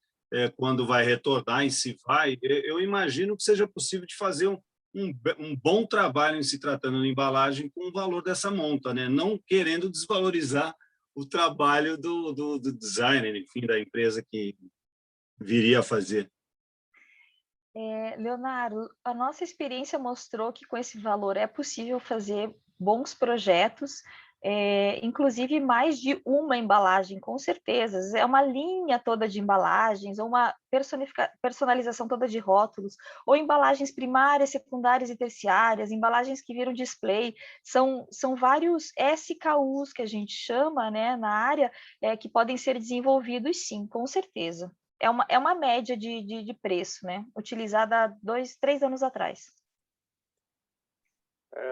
quando vai retornar e se vai, eu imagino que seja possível de fazer um bom trabalho em se tratando de embalagem com o valor dessa monta, né? Não querendo desvalorizar o trabalho do designer, enfim, da empresa que viria a fazer. Leonardo, a nossa experiência mostrou que com esse valor é possível fazer bons projetos, inclusive mais de uma embalagem, com certeza. É uma linha toda de embalagens, ou uma personalização toda de rótulos, ou embalagens primárias, secundárias e terciárias, embalagens que viram display. São vários SKUs que a gente chama, né, na área, que podem ser desenvolvidos, sim, com certeza. É uma média de preço, né? Utilizada há 2, 3 anos atrás.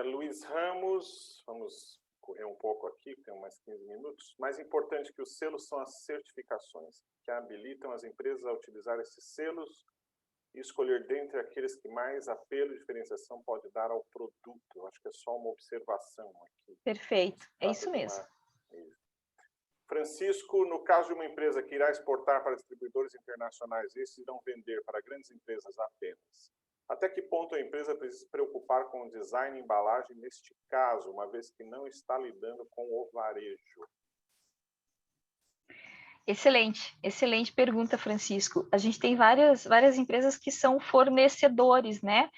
Luiz Ramos, vamos correr um pouco aqui, tem mais 15 minutos. Mais importante que os selos são as certificações, que habilitam as empresas a utilizar esses selos e escolher dentre aqueles que mais apelo e diferenciação pode dar ao produto. Eu acho que é só uma observação aqui. Perfeito, é isso mesmo. Francisco, no caso de uma empresa que irá exportar para distribuidores internacionais, esses irão vender para grandes empresas apenas. Até que ponto a empresa precisa se preocupar com o design e embalagem neste caso, uma vez que não está lidando com o varejo? Excelente pergunta, Francisco. A gente tem várias empresas que são fornecedores, né?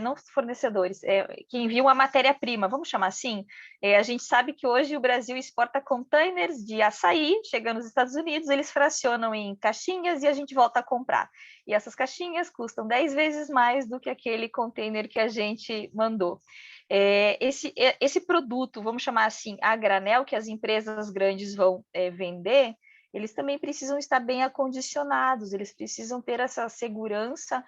Não fornecedores, que enviam a matéria-prima, vamos chamar assim. A gente sabe que hoje o Brasil exporta containers de açaí, chega nos Estados Unidos, eles fracionam em caixinhas e a gente volta a comprar. E essas caixinhas custam 10 vezes mais do que aquele container que a gente mandou. Esse produto, vamos chamar assim, a granel, que as empresas grandes vão vender, eles também precisam estar bem acondicionados, eles precisam ter essa segurança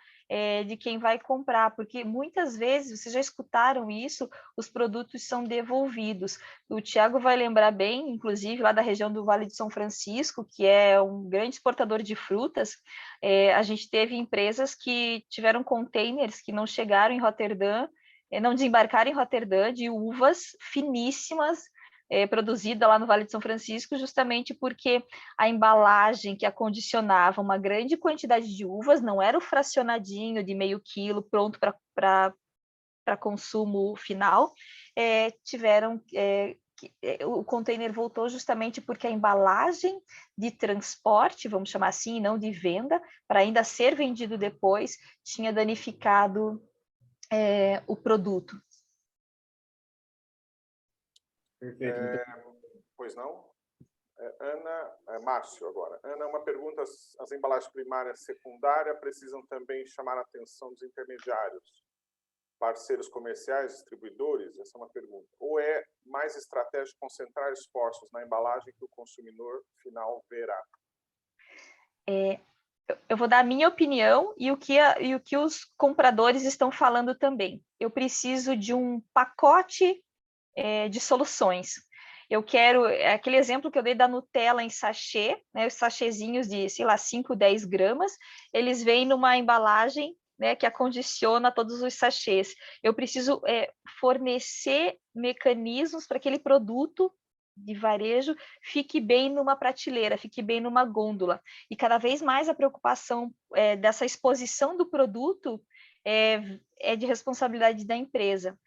de quem vai comprar, porque muitas vezes, vocês já escutaram isso, os produtos são devolvidos. O Tiago vai lembrar bem, inclusive, lá da região do Vale de São Francisco, que é um grande exportador de frutas, a gente teve empresas que tiveram containers que não chegaram em Roterdã, não desembarcaram em Roterdã, de uvas finíssimas, produzida lá no Vale de São Francisco, justamente porque a embalagem que acondicionava uma grande quantidade de uvas, não era o fracionadinho de meio quilo pronto para consumo final, tiveram o container voltou justamente porque a embalagem de transporte, vamos chamar assim, não de venda, para ainda ser vendido depois, tinha danificado o produto. Perfeito. Pois não? Ana, Márcio agora. Ana, uma pergunta: as embalagens primárias e secundárias precisam também chamar a atenção dos intermediários, parceiros comerciais, distribuidores? Essa é uma pergunta. Ou é mais estratégia concentrar esforços na embalagem que o consumidor final verá? Eu vou dar a minha opinião e o que os compradores estão falando também. Eu preciso de um pacote de soluções. Eu quero, aquele exemplo que eu dei da Nutella em sachê, né, os sachêzinhos de, sei lá, 5, 10 gramas, eles vêm numa embalagem, né, que acondiciona todos os sachês. Eu preciso fornecer mecanismos para aquele produto de varejo fique bem numa prateleira, fique bem numa gôndola. E cada vez mais a preocupação dessa exposição do produto é de responsabilidade da empresa.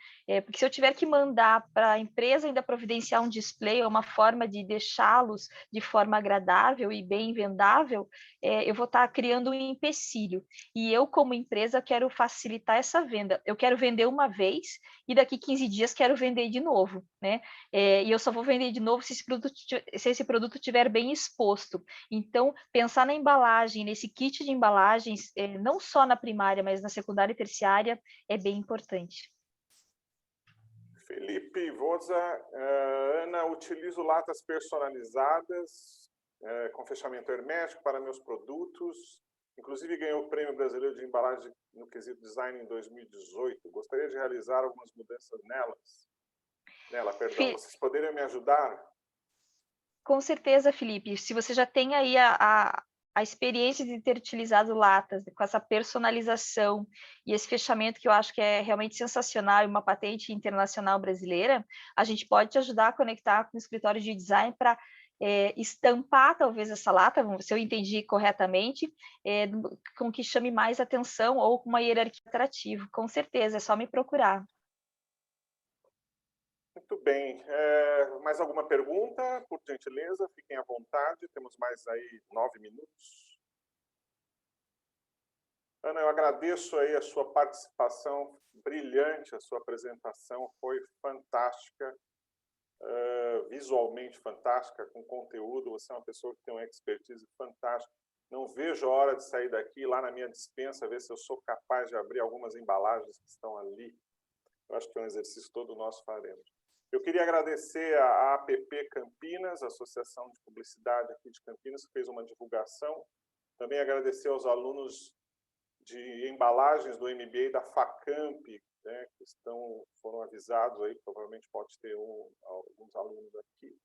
Porque se eu tiver que mandar para a empresa ainda providenciar um display ou uma forma de deixá-los de forma agradável e bem vendável, eu vou estar criando um empecilho. E eu, como empresa, quero facilitar essa venda. Eu quero vender uma vez e daqui 15 dias quero vender de novo, né? E eu só vou vender de novo se esse produto estiver bem exposto. Então, pensar na embalagem, nesse kit de embalagens, não só na primária, mas na secundária e terciária, é bem importante. Felipe Voza, Ana, utilizo latas personalizadas com fechamento hermético para meus produtos. Inclusive ganhou o Prêmio Brasileiro de Embalagem no quesito design em 2018. Gostaria de realizar algumas mudanças perdão. Vocês poderiam me ajudar? Com certeza, Felipe. Se você já tem aí a experiência de ter utilizado latas com essa personalização e esse fechamento que eu acho que é realmente sensacional e uma patente internacional brasileira, a gente pode te ajudar a conectar com o escritório de design para estampar talvez essa lata, se eu entendi corretamente, com que chame mais atenção ou com uma hierarquia atrativa. Com certeza, é só me procurar. Muito bem. Mais alguma pergunta? Por gentileza, fiquem à vontade. Temos mais aí 9 minutos. Ana, eu agradeço aí a sua participação brilhante, a sua apresentação foi fantástica, visualmente fantástica, com conteúdo. Você é uma pessoa que tem uma expertise fantástica. Não vejo a hora de sair daqui, lá na minha despensa, ver se eu sou capaz de abrir algumas embalagens que estão ali. Eu acho que é um exercício que todos nós faremos. Eu queria agradecer a APP Campinas, a Associação de Publicidade aqui de Campinas, que fez uma divulgação. Também agradecer aos alunos de embalagens do MBA da FACAMP, né, que foram avisados aí, provavelmente pode ter alguns alunos aqui.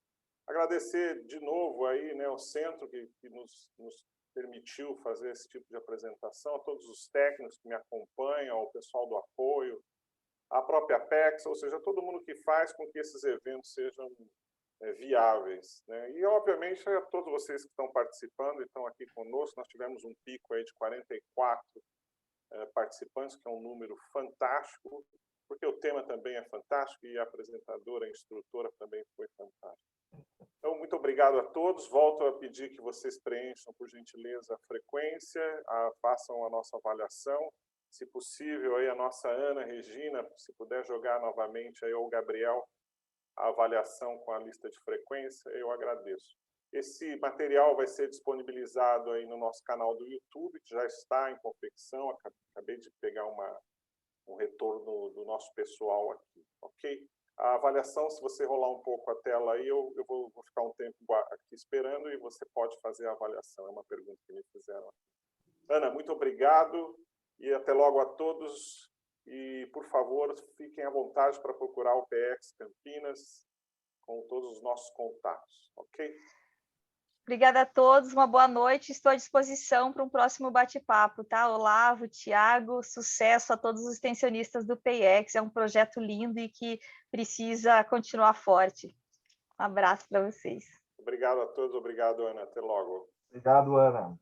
Agradecer de novo aí, né, ao centro que nos permitiu fazer esse tipo de apresentação, a todos os técnicos que me acompanham, ao pessoal do apoio, a própria Apex, ou seja, todo mundo que faz com que esses eventos sejam viáveis, né? E, obviamente, a todos vocês que estão participando e estão aqui conosco, nós tivemos um pico aí de 44 participantes, que é um número fantástico, porque o tema também é fantástico e a apresentadora, a instrutora também foi fantástica. Então, muito obrigado a todos. Volto a pedir que vocês preencham, por gentileza, a frequência, façam a nossa avaliação. Se possível, aí a nossa Ana Regina, se puder jogar novamente aí, ou o Gabriel, a avaliação com a lista de frequência, eu agradeço. Esse material vai ser disponibilizado aí no nosso canal do YouTube, que já está em confecção. Acabei de pegar um retorno do nosso pessoal aqui, ok? A avaliação, se você rolar um pouco a tela aí, eu vou ficar um tempo aqui esperando e você pode fazer a avaliação. É uma pergunta que me fizeram. Ana, muito obrigado. E até logo a todos. E, por favor, fiquem à vontade para procurar o PX Campinas com todos os nossos contatos, ok? Obrigada a todos, uma boa noite. Estou à disposição para um próximo bate-papo, tá? Olavo, Tiago, sucesso a todos os extensionistas do PX. É um projeto lindo e que precisa continuar forte. Um abraço para vocês. Obrigado a todos, obrigado, Ana. Até logo. Obrigado, Ana.